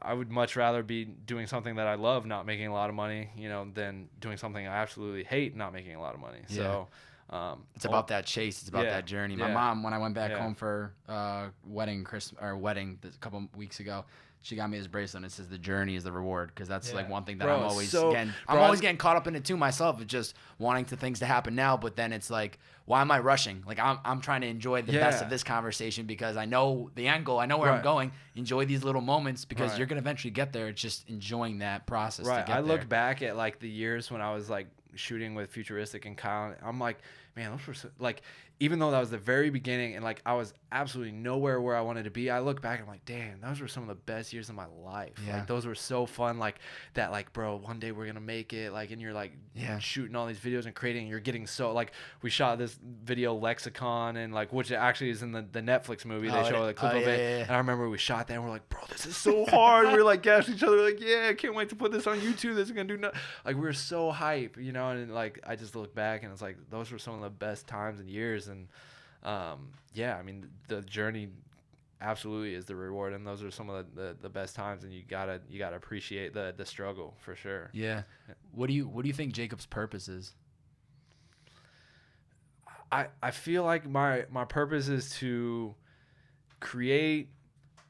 I would much rather be doing something that I love, not making a lot of money, you know, than doing something I absolutely hate, not making a lot of money. So it's about that chase. It's about that journey. My mom, when I went back home for wedding a couple of weeks ago, she got me this bracelet and it says the journey is the reward, because that's like one thing that I'm always getting caught up in it too myself, of just wanting things to happen now. But then it's like, why am I rushing? Like I'm trying to enjoy the best of this conversation, because I know the end goal, I know where I'm going. Enjoy these little moments, because you're gonna eventually get there. It's just enjoying that process. Right. To get I look back at like the years when I was like shooting with Futuristic and KYLE. I'm like, man, those were like, even though that was the very beginning and like I was absolutely nowhere where I wanted to be, I look back and I'm like, damn, those were some of the best years of my life. Yeah. Like those were so fun. Like that, like, bro, one day we're gonna make it. Like, and you're like shooting all these videos and creating, and you're getting so like, we shot this video Lexicon, and like, which actually is in the Netflix movie. They show a clip of it. Yeah. And I remember we shot that and we're like, bro, this is so hard. We were like gassing each other, like, yeah, I can't wait to put this on YouTube. This is gonna do nothing. Like, we were so hype, you know. And like, I just look back and it's like, those were some of the best times and years. And I mean, the journey absolutely is the reward, and those are some of the best times, and you gotta appreciate the struggle for sure. Yeah. What do you think Jacob's purpose is? I feel like my purpose is to create,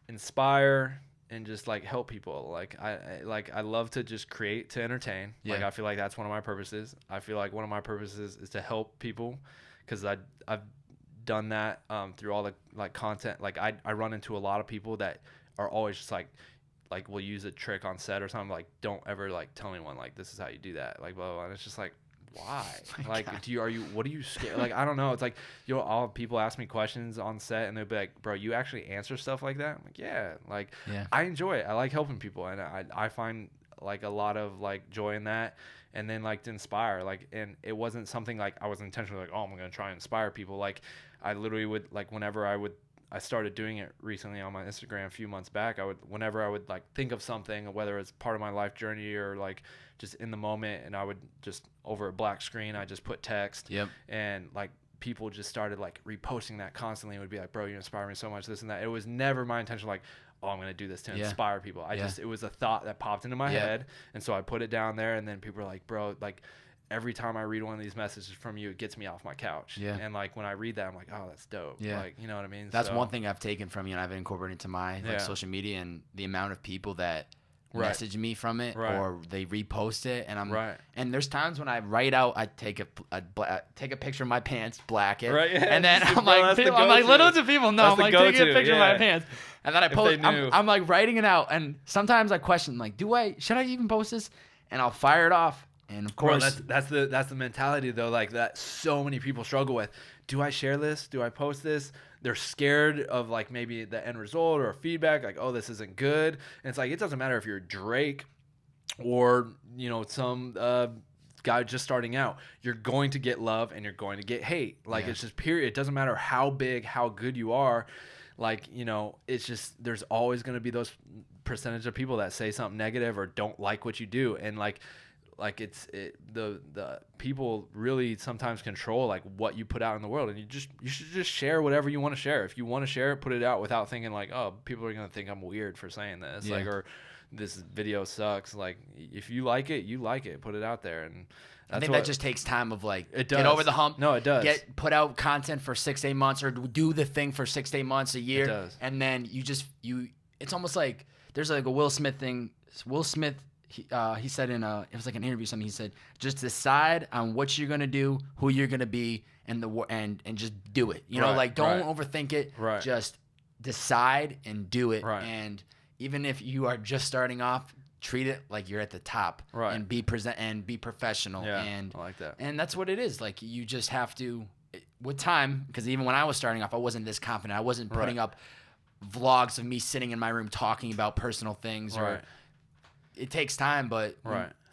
inspire, and just like help people. Like I love to just create to entertain. Like I feel like that's one of my purposes. I feel like one of my purposes is to help people, because I've done that through all the like content. Like I run into a lot of people that are always just like will use a trick on set or something, like, don't ever like tell anyone like this is how you do that, like blah blah, blah. And it's just like, why? Like, what are you scared? Like, I don't know. It's like, you know, all people ask me questions on set and they'll be like, bro, you actually answer stuff like that? I'm like, yeah. Like, I enjoy it. I like helping people, and I find like a lot of like joy in that. And then like to inspire, like, and it wasn't something like I was intentionally like, oh, I'm gonna try and inspire people. Like, I literally would, like, whenever I started doing it recently on my Instagram a few months back, whenever I would like think of something, whether it's part of my life journey or like just in the moment, and I would just, over a black screen, I just put text. And like people just started like reposting that constantly, and would be like, bro, you inspire me so much, this and that. It was never my intention like, oh, I'm going to do this to inspire people. It was a thought that popped into my head. And so I put it down there, and then people were like, bro, like every time I read one of these messages from you, it gets me off my couch. And like when I read that, I'm like, oh, that's dope. Like, you know what I mean? That's one thing I've taken from you, and I've incorporated into my like social media, and the amount of people that message me from it, or they repost it, and and there's times when I write out, I take a picture of my pants, black it, and then I'm like little do people know, I'm like taking a picture of my pants, and then I post. I'm like writing it out, and sometimes I question, like, should I even post this? And I'll fire it off, and of course, that's the mentality though, like that so many people struggle with. Do I share this? Do I post this? They're scared of like maybe the end result or feedback, like, oh, this isn't good. And it's like, it doesn't matter if you're Drake or, you know, some guy just starting out. You're going to get love and you're going to get hate. Like, it's just period. It doesn't matter how big, how good you are. Like, you know, it's just, there's always going to be those percentage of people that say something negative or don't like what you do. And like the people really sometimes control like what you put out in the world, and you should just share whatever you want to share. If you want to share it, put it out without thinking like, oh, people are gonna think I'm weird for saying this, like, or this video sucks. Like, if you like it, put it out there. And I think that just takes time of like, get over the hump. No, it does. Put out content for 6 to 8 months, or do the thing for 6 to 8 months, a year. It does. And then it's almost like there's like a Will Smith thing. Will Smith, he said it was like an interview, something, he said, just decide on what you're gonna do, who you're gonna be, and just do it. You know, like, don't overthink it. Just decide and do it. And even if you are just starting off, treat it like you're at the top. And be professional. And I like that. And that's what it is. Like, you just have to, with time, because even when I was starting off, I wasn't this confident. I wasn't putting up vlogs of me sitting in my room talking about personal things. Or it takes time, but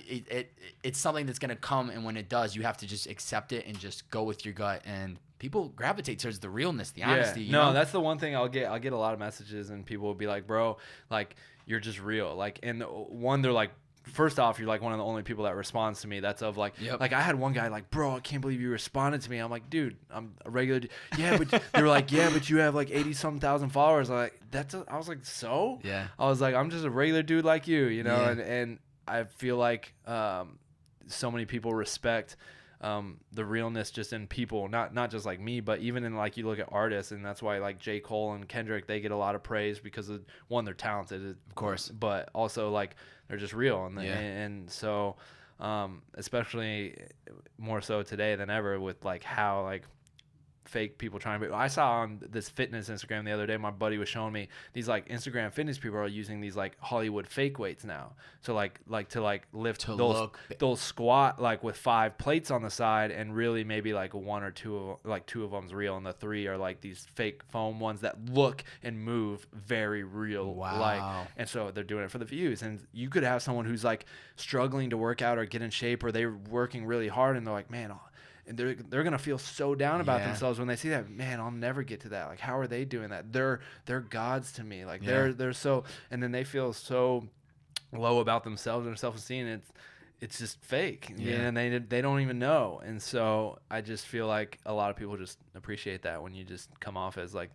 it's something that's gonna come, and when it does, you have to just accept it and just go with your gut. And people gravitate towards the realness, the honesty. You know? That's the one thing I'll get a lot of messages, and people will be like, bro, like, you're just real. Like, and one, they're like, first off, you're like one of the only people that responds to me. That's of like, like I had one guy like, bro, I can't believe you responded to me. I'm like, dude, I'm a regular. Yeah, but they were like, yeah, but you have like 80-some thousand followers. I'm like, I was like, so? Yeah. I was like, I'm just a regular dude like you, you know? And I feel like so many people respect the realness just in people, not just like me, but even in like you look at artists, and that's why like J. Cole and Kendrick, they get a lot of praise because of one, they're talented, of course, but also like they're just real, and so especially more so today than ever with like how like fake people trying to be. I saw on this fitness Instagram the other day, my buddy was showing me these like Instagram fitness people are using these like Hollywood fake weights now. So like to lift those squat like with 5 plates on the side, and really maybe like 1 or 2 of them's real, and the 3 are like these fake foam ones that look and move very real. Wow. Like, and so they're doing it for the views. And you could have someone who's like struggling to work out or get in shape, or they're working really hard and they're like, man, and they're gonna feel so down about themselves when they see that. Man, I'll never get to that. Like, how are they doing that? They're gods to me. Like they're so, and then they feel so low about themselves and their self-esteem. It's just fake, and they don't even know. And so I just feel like a lot of people just appreciate that when you just come off as like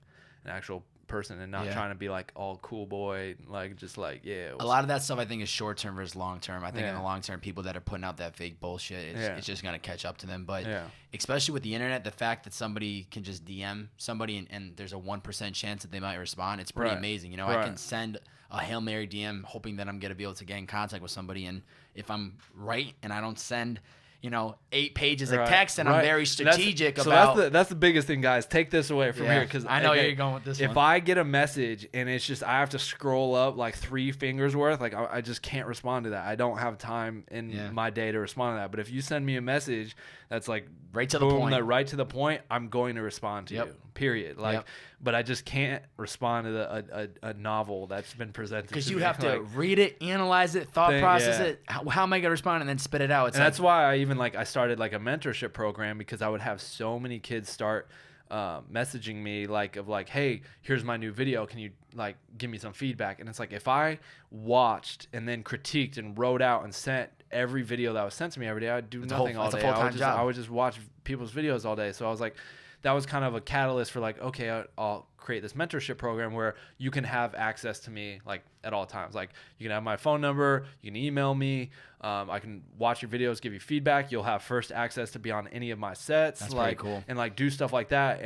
an actual person and not trying to be like all cool boy, like just like a lot of that stuff I think is short term versus long term. I think in the long term, people that are putting out that fake bullshit, it's just gonna catch up to them. But especially with the internet, the fact that somebody can just DM somebody and there's a 1% chance that they might respond, it's pretty amazing. You know, I can send a Hail Mary DM hoping that I'm gonna be able to get in contact with somebody, and if I'm right and I don't send 8 pages of text, and I'm very strategic about. So that's the biggest thing, guys. Take this away from here, because I know where you're going with this. If I get a message and it's just I have to scroll up like 3 fingers worth, like I just can't respond to that. I don't have time in my day to respond to that. But if you send me a message that's like right to the point, I'm going to respond to you. Period. Like, but I just can't respond to a novel that's been presented. Because you have to read it, analyze it, process it. How am I gonna respond, and then spit it out? That's why I started like a mentorship program, because I would have so many kids start messaging me like, hey, here's my new video, can you like give me some feedback? And it's like, if I watched and then critiqued and wrote out and sent every video that was sent to me every day, I'd do nothing all day. I would just watch people's videos all day. So I was like, that was kind of a catalyst for like, okay, I'll create this mentorship program where you can have access to me like at all times. Like, you can have my phone number, you can email me, I can watch your videos, give you feedback. You'll have first access to be on any of my sets. That's like pretty cool. And like do stuff like that.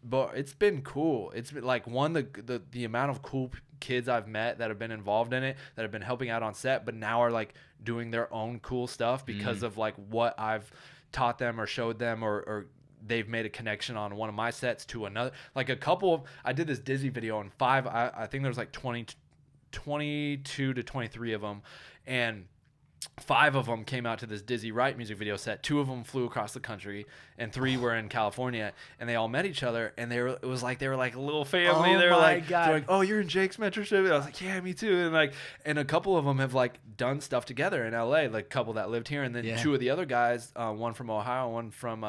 But it's been cool. It's been like the amount of cool kids I've met that have been involved in it, that have been helping out on set, but now are like doing their own cool stuff because of like what I've taught them or showed them, or they've made a connection on one of my sets to another. Like I did this Dizzy video, and 5, I think there was like 22 to 23 of them, and 5 of them came out to this Dizzy Wright music video set. 2 of them flew across the country, and 3 were in California, and they all met each other, and they were like a little family. They're like, oh, you're in Jake's mentorship? And I was like, yeah, me too. And a couple of them have like done stuff together in LA, like a couple that lived here, and then 2 of the other guys, one from Ohio, one from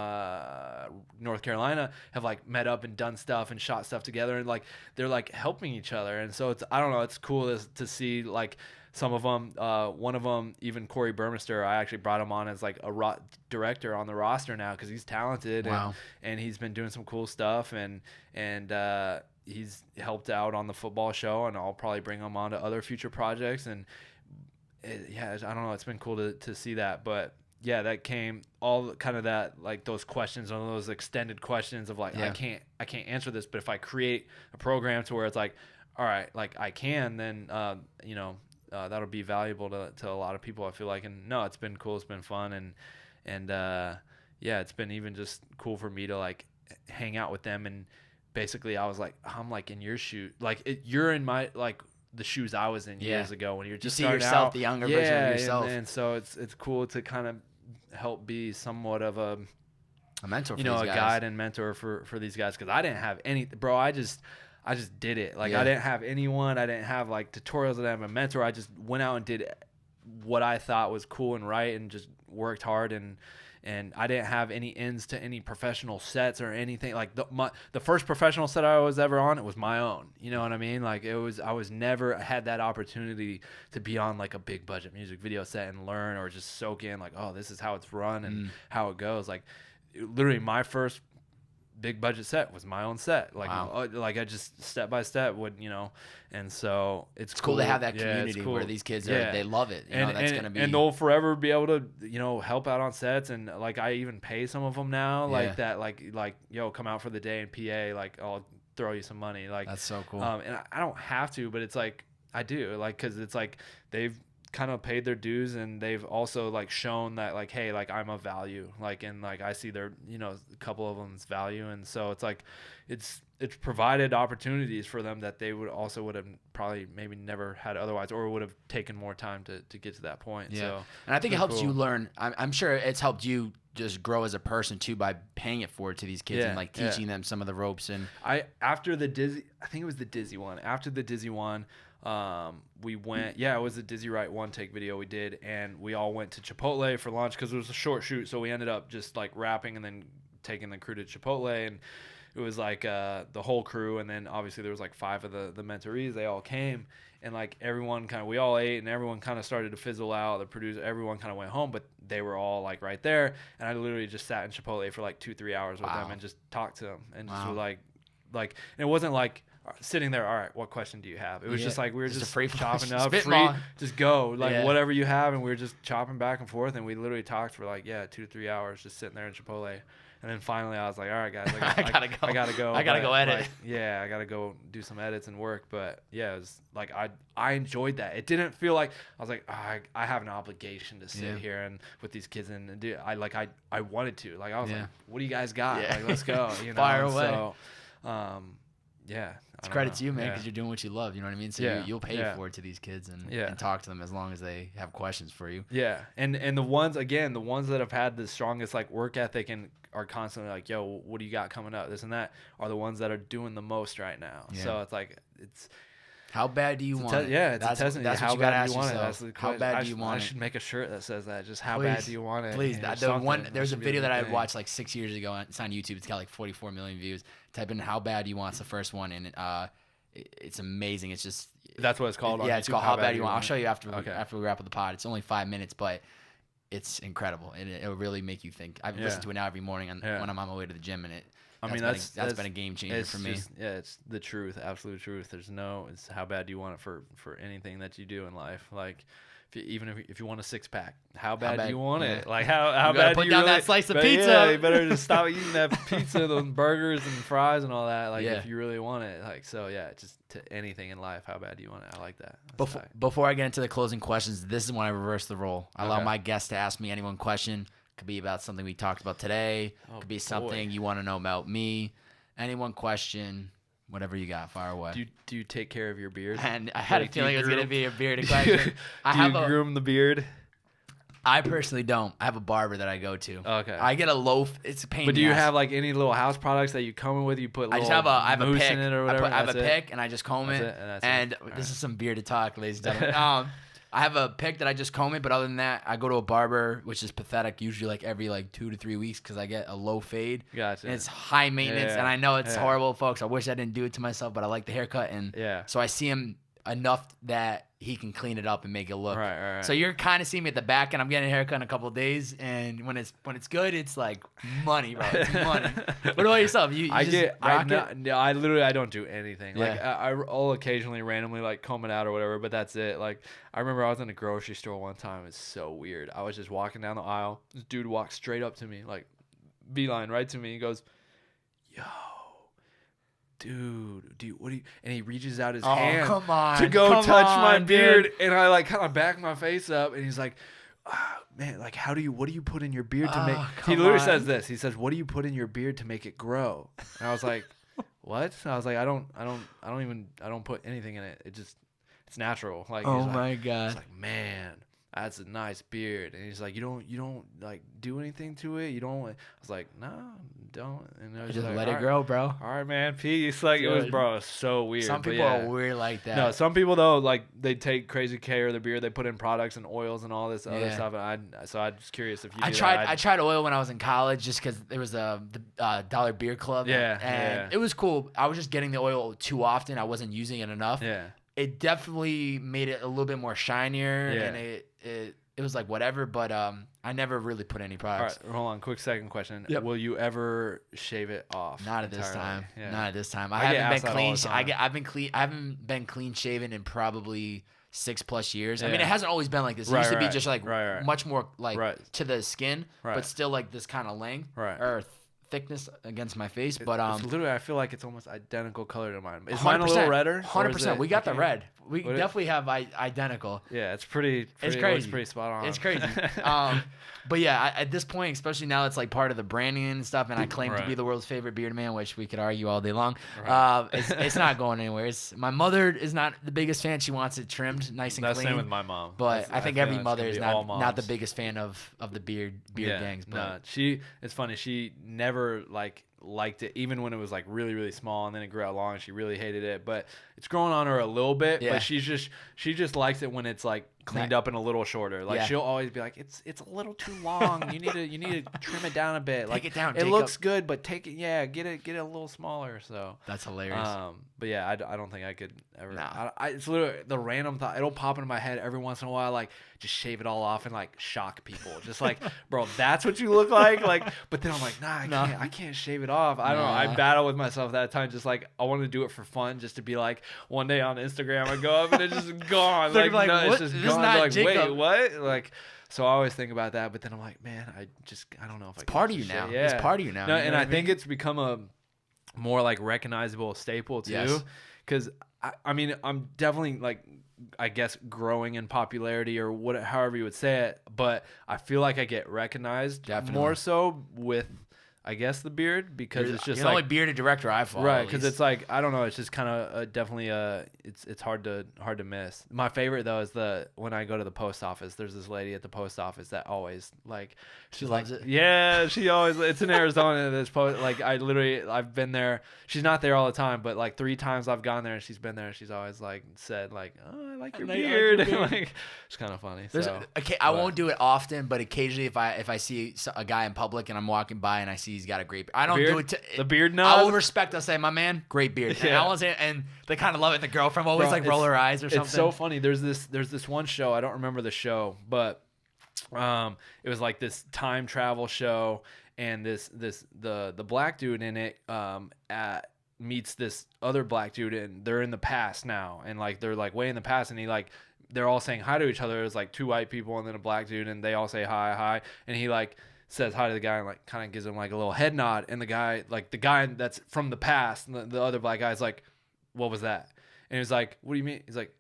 North Carolina, have like met up and done stuff and shot stuff together, and like they're like helping each other. And so I don't know, it's cool to see like some of them, one of them, even Corey Burmester, I actually brought him on as like a director on the roster now, because he's talented. And he's been doing some cool stuff, and he's helped out on the football show, and I'll probably bring him on to other future projects. And I don't know, it's been cool to see that. But yeah, that came all kind of that, like those questions, one of those extended questions of like, I can't answer this, but if I create a program to where it's like, all right, like I can, then that'll be valuable to a lot of people, I feel like. And no, it's been cool, it's been fun, and it's been even just cool for me to like hang out with them. And basically I was like, I'm like in your shoe, like you're in my like the shoes I was in years ago when you're just you see yourself out. The younger version of yourself, and so it's cool to kind of help be somewhat of a mentor for these guys. Guide and mentor for these guys, because I didn't have any, bro. I just did it. Like I didn't have anyone. I didn't have like tutorials. I didn't have a mentor. I just went out and did what I thought was cool and right, and just worked hard. And and I didn't have any ends to any professional sets or anything. Like the first professional set I was ever on, it was my own. You know what I mean? Like I was never had that opportunity to be on like a big budget music video set and learn or just soak in like, oh, this is how it's run and how it goes. Like literally my first big budget set was my own set. Like, like I just step by step would, and so it's cool to have that community where these kids are, they love it. And they'll forever be able to, help out on sets. And like, I even pay some of them now like that, like, yo, come out for the day in PA. Like I'll throw you some money. Like that's so cool. And I don't have to, but it's like, I do like, cause it's like, they've kind of paid their dues and they've also like shown that like, hey, like I'm of value, like, and like I see their a couple of them's value, and so it's like it's provided opportunities for them that they would have probably maybe never had otherwise, or would have taken more time to get to that point. So and I think it helps you learn. I'm sure it's helped you just grow as a person too by paying it forward to these kids and like teaching them some of the ropes. And after the Dizzy, I think it was the Dizzy one, we went, it was a Dizzy Wright one take video we did, and we all went to Chipotle for lunch because it was a short shoot, so we ended up just like wrapping and then taking the crew to Chipotle, and it was like the whole crew, and then obviously there was like 5 of the mentorees. They all came, and like everyone we all ate, and everyone kind of started to fizzle out. The producer, everyone kind of went home, but they were all like right there, and I literally just sat in Chipotle for like 2-3 hours with them and just talked to them, and just was like, and it wasn't like sitting there, all right, what question do you have? It was just like we were just chopping up, just go, like whatever you have, and we were just chopping back and forth, and we literally talked for like 2 to 3 hours just sitting there in Chipotle. And then finally I was like, all right, guys, I gotta go. I gotta go edit. Like, I gotta go do some edits and work. But it was like I enjoyed that. It didn't feel like I was like, I have an obligation to sit here and with these kids and do. I wanted to. Like I was like, what do you guys got? Like let's go. Fire away. So, it's credit to you, man, because you're doing what you love. You know what I mean? So you'll pay it forward to these kids and talk to them as long as they have questions for you. Yeah, and the ones that have had the strongest like work ethic and are constantly like, yo, what do you got coming up? This and that are the ones that are doing the most right now. Yeah. So it's like how bad do you want it? Yeah, it's a testament. That's how what you gotta bad ask do you want yourself. it? How bad do you want it? I should make a shirt that says that. Just how bad do you want it? Please. There's a video that I watched like 6 years ago. It's on YouTube. It's got like 44 million views. Type in how bad do you want. It's the first one, and it's amazing. It's just that's what it's called. It's called how bad do you want. I'll show you after we wrap up the pod. It's only 5 minutes, but it's incredible, and it'll really make you think. I've listened to it now every morning when I'm on my way to the gym, and that's been a game changer for me. It's the truth, absolute truth. It's how bad do you want it for anything that you do in life. Like if you want a 6-pack, how bad do you want it? Like how bad do you put down that slice of pizza? You better just stop eating that pizza, those burgers and fries and all that. Like if you really want it, like just to anything in life, how bad do you want it? I like that. Before I get into the closing questions, this is when I reverse the role. I allow my guests to ask me any one question. Could be about something we talked about today. Could be something you want to know about me. Any one question. Whatever you got, fire away. Do you take care of your beard? And I had a feeling it was going to be a bearded question. Do you groom the beard? I personally don't. I have a barber that I go to. Okay. I get a loaf. It's a pain. But do you have like any little house products that you come in with? You put I have a pick in it or whatever. I have a pick and I just comb it. And this is some bearded talk, ladies and gentlemen. I have a pick that I just comb it, but other than that, I go to a barber, which is pathetic. Usually, like every 2 to 3 weeks, because I get a low fade. Gotcha. And it's high maintenance, and I know it's horrible, folks. I wish I didn't do it to myself, but I like the haircut, and so I see him enough that he can clean it up and make it look. Right. So you're kind of seeing me at the back, and I'm getting a haircut in a couple of days, and when it's good, it's like money, bro. It's money. What about yourself? I literally don't do anything. Like I'll occasionally randomly like comb it out or whatever, but that's it. Like I remember I was in a grocery store one time. It's so weird. I was just walking down the aisle. This dude walked straight up to me, like beeline right to me. He goes, "Yo, dude, what do you?" And he reaches out his hand to go touch my beard, and I like kind of back my face up, and he's like, "Man, like what do you put in your beard to make?" He literally says this. He says, "What do you put in your beard to make it grow?" And I was like, "What?" I was like, I don't put anything in it. It's natural." Like, oh my god. It's like, man. that's a nice beard. And he's like, you don't like do anything to it. You don't. I was like, no, don't. And I was just like, let it grow, bro. All right, man. Peace. Like, Dude. it was, bro, it was so weird. Some people are weird like that. No, some people though, like they take crazy care of their beard. They put in products and oils and all this other stuff. And so I'm just curious if you. I tried oil when I was in college just because there was the Dollar Beer Club. And it was cool. I was just getting the oil too often. I wasn't using it enough. Yeah. It definitely made it a little bit more shinier, and it was like whatever, but I never really put any products. All right, hold on, quick second question. Yep. Will you ever shave it off? Not at this time. Yeah. Not at this time. I haven't been clean shaven in probably 6+ years. I mean, it hasn't always been like this. It used to be just like much more like to the skin, but still like this kind of length or thickness against my face. But it's literally, I feel like it's almost identical color to mine. Is 100%, mine a little redder? 100%. We got the red. We definitely have identical. Yeah, it's pretty. It's crazy. It's pretty spot on. It's crazy. But yeah, at this point, especially now, it's like part of the branding and stuff. And I claim to be the world's favorite beard man, which we could argue all day long. It's not going anywhere. My mother is not the biggest fan. She wants it trimmed, nice and clean. That's same with my mom. But I think every mother is not the biggest fan of the beard gangs. But it's funny. She never liked it, even when it was like really, really small, and then it grew out long and she really hated it. But it's growing on her a little bit. But she just likes it when it's like cleaned up and a little shorter. Like she'll always be like, it's a little too long. You need to trim it down a bit. Like take it down. It looks good, but get it a little smaller. So that's hilarious. But yeah, I don't think I could ever. Nah. It's literally the random thought. It'll pop into my head every once in a while. Like just shave it all off and like shock people. Just like, bro, that's what you look like. Like, but then I'm like, I can't shave it off. I don't know. I battle with myself that time. Just like I want to do it for fun, just to be like one day on Instagram I go up and it's just gone. Like no, it's just gone. Like Jacob. wait, what? Like. So I always think about that, but then I'm like, man, I don't know if I can. It's part of you now. Yeah. It's part of you now. No, and I think it's become a more like recognizable staple too. Because I mean, I'm definitely like, I guess, growing in popularity or however you would say it, but I feel like I get recognized more so with, I guess, the beard, because it's just you're the only bearded director I follow. Right, because it's like, I don't know, it's just kind of definitely it's hard to miss. My favorite though is when I go to the post office, there's this lady at the post office that always like she loves it. Yeah, she always. It's in Arizona. This post, like I've been there. She's not there all the time, but like 3 times I've gone there and she's been there. She's always like said like, oh, I like your beard. Like, it's kind of funny. I won't do it often, but occasionally if I see a guy in public and I'm walking by and I see he's got a great beard, I don't do it. The beard nod. I will respect. I'll say, my man, great beard. Yeah. And they kind of love it. The girlfriend always roll her eyes or something. It's so funny. There's this one show. I don't remember the show, but it was like this time travel show, and the black dude in it meets this other black dude, and they're in the past now, and like they're like way in the past, and they're all saying hi to each other. It's like 2 white people and then a black dude, and they all say hi, and he like says hi to the guy and like kind of gives him like a little head nod, and the guy that's from the past, and the other black guy's like, what was that? And he's like, what do you mean? He's like,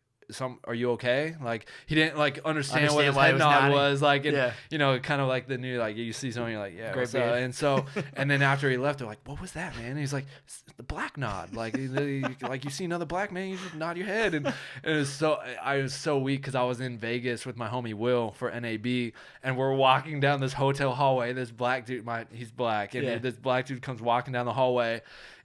are you okay? Like he didn't like understand what his head nod was like, and you know, kind of like the new, like you see someone, you're like, yeah, great beard. And so and then after he left, they're like, what was that, man? And he's like, it's the black nod. Like like you see another black man, you just nod your head. And it was I was so weak because I was in Vegas with my homie Will for NAB, and we're walking down this hotel hallway. This black dude, he's black, and this black dude comes walking down the hallway.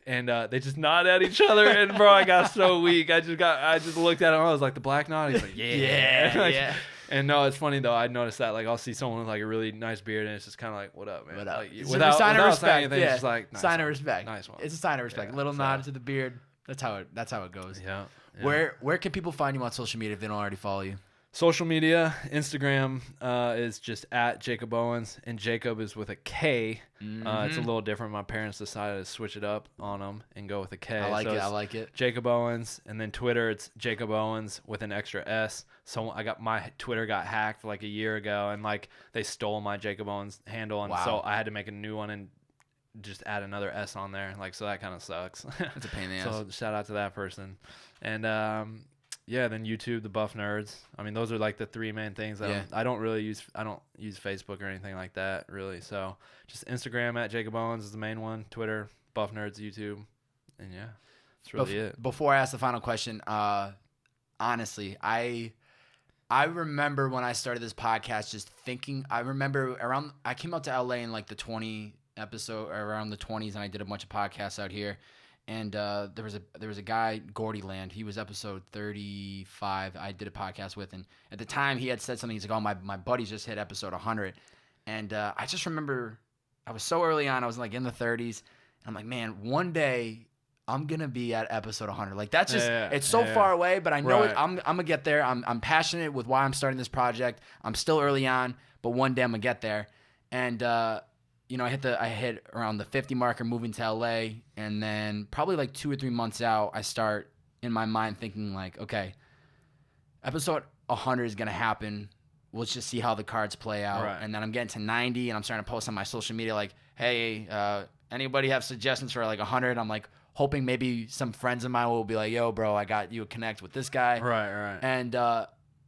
And they just nod at each other, and bro, I got so weak. I just looked at him. I was like, the black nod. He's like, yeah. And no, it's funny though. I noticed that like I'll see someone with like a really nice beard, and it's just kind of like, what up, man? What up? Like, without saying anything, it's just like nice sign of respect. Nice one. It's a sign of respect. Little nod to the beard. That's how it goes. Yeah. Where can people find you on social media if they don't already follow you? Social media, Instagram is just at Jakob Owens, and Jacob is with a K. It's a little different. My parents decided to switch it up on them and go with a K. I like it. Jakob Owens, and then Twitter, it's Jakob Owens with an extra S. So my Twitter got hacked like a year ago, and like they stole my Jakob Owens handle, and so I had to make a new one and just add another S on there. Like, so that kind of sucks. It's a pain in the ass. So shout out to that person, and yeah, then YouTube, the BuffNerds. I mean, those are like the 3 main things that I don't use Facebook or anything like that, really. So just Instagram at Jakob Owens is the main one. Twitter, BuffNerds, YouTube. And yeah, that's really it. Before I ask the final question, honestly, I remember when I started this podcast, just thinking. I remember I came out to LA in like the 20 episode, around the 20s, and I did a bunch of podcasts out here. And there was a guy, Gordy Land. He was episode 35. I did a podcast with, and at the time he had said something. He's like, "Oh, my buddies just hit episode 100," and I just remember I was so early on. I was like in the 30s. And I'm like, man, one day I'm gonna be at episode 100. Like that's just it's so far away, but I know I'm gonna get there. I'm passionate with why I'm starting this project. I'm still early on, but one day I'm gonna get there. And you know, I hit around the 50 marker moving to LA, and then probably like 2 or 3 months out, I start in my mind thinking like, okay, episode 100 is gonna happen. Let's just see how the cards play out. Right. And then I'm getting to 90, and I'm starting to post on my social media like, hey, anybody have suggestions for like 100? I'm like hoping maybe some friends of mine will be like, yo, bro, I got you a connect with this guy. Right. And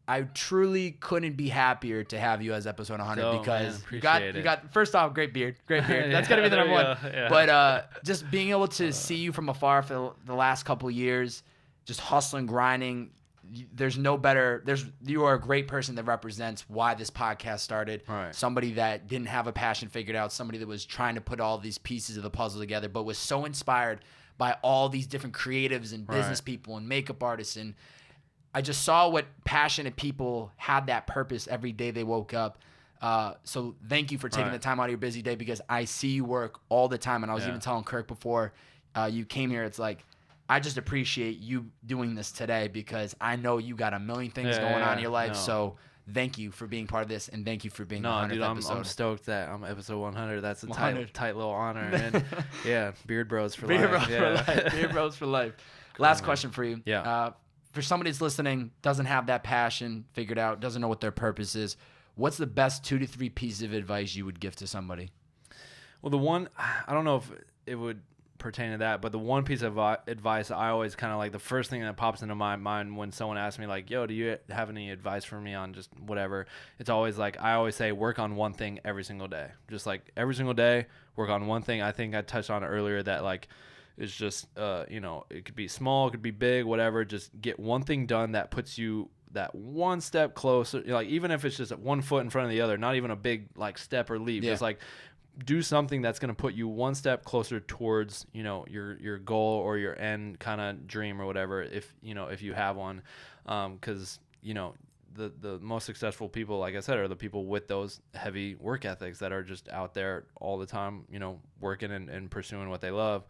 I truly couldn't be happier to have you as episode 100 because you got first off, great beard. That's gotta be the number one. Yeah. But just being able to see you from afar for the last couple of years, just hustling, grinding. You are a great person that represents why this podcast started. Right. Somebody that didn't have a passion figured out, somebody that was trying to put all these pieces of the puzzle together, but was so inspired by all these different creatives and business people and makeup artists. And I just saw what passionate people had that purpose every day they woke up. So thank you for taking the time out of your busy day, because I see you work all the time. And I was even telling Kirk before you came here, it's like, I just appreciate you doing this today because I know you got a million things going on in your life. No. So thank you for being part of this, and thank you for being 100th episode. I'm stoked that I'm episode 100. That's a tight little honor. And Beard Bros for life. Beard Bros for life. Last question for you. Yeah. For somebody that's listening, doesn't have that passion figured out, doesn't know what their purpose is, what's the best 2 to 3 pieces of advice you would give to somebody? Well, the one, I don't know if it would pertain to that, but the one piece of advice I always kind of like, the first thing that pops into my mind when someone asks me like, yo, do you have any advice for me on just whatever, it's always like, I always say work on one thing every single day. Just like every single day, work on one thing. I think I touched on it earlier that like it's just it could be small, it could be big, whatever. Just get one thing done that puts you that one step closer, like even if it's just 1 foot in front of the other, not even a big like step or leap, just like do something that's going to put you one step closer towards, your goal or your end kind of dream or whatever, if you have one. Because, the most successful people, like I said, are the people with those heavy work ethics that are just out there all the time, working and pursuing what they love.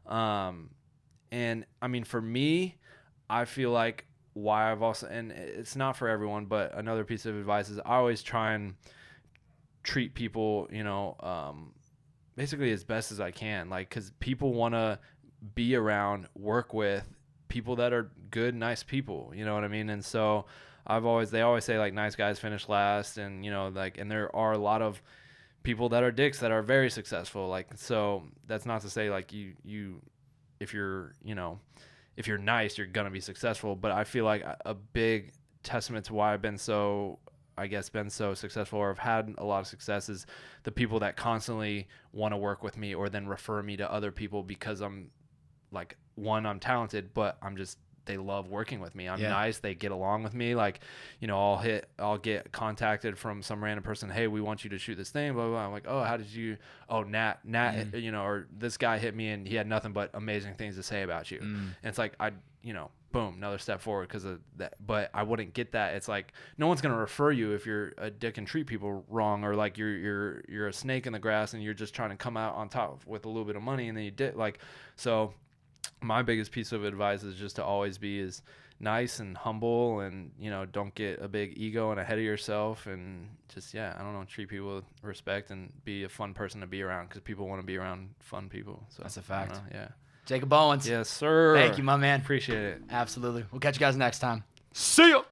And I mean, for me, I feel like why I've also, and it's not for everyone, but another piece of advice is I always try and treat people, basically as best as I can, like, because people want to be around, work with people that are good, nice people, you know what I mean? And so they always say like nice guys finish last, and and there are a lot of people that are dicks that are very successful, like, so that's not to say like you if you're nice, you're gonna be successful, but I feel like a big testament to why I've been so successful, or have had a lot of success, is the people that constantly want to work with me or then refer me to other people, because I'm like, one, I'm talented, but they love working with me. I'm nice. They get along with me. Like, I'll get contacted from some random person. Hey, we want you to shoot this thing, blah, blah, blah. I'm like, oh, how did you, Nat, or this guy hit me and he had nothing but amazing things to say about you. And it's like, boom, another step forward because of that. But I wouldn't get that. It's like, no one's going to refer you if you're a dick and treat people wrong, or like you're a snake in the grass and you're just trying to come out on top with a little bit of money, and then you did like, so my biggest piece of advice is just to always be as nice and humble, and don't get a big ego and ahead of yourself, and just treat people with respect and be a fun person to be around, because people want to be around fun people. So that's a fact. Yeah. Jakob Owens. Yes, sir. Thank you, my man. Appreciate it. Absolutely. We'll catch you guys next time. See ya.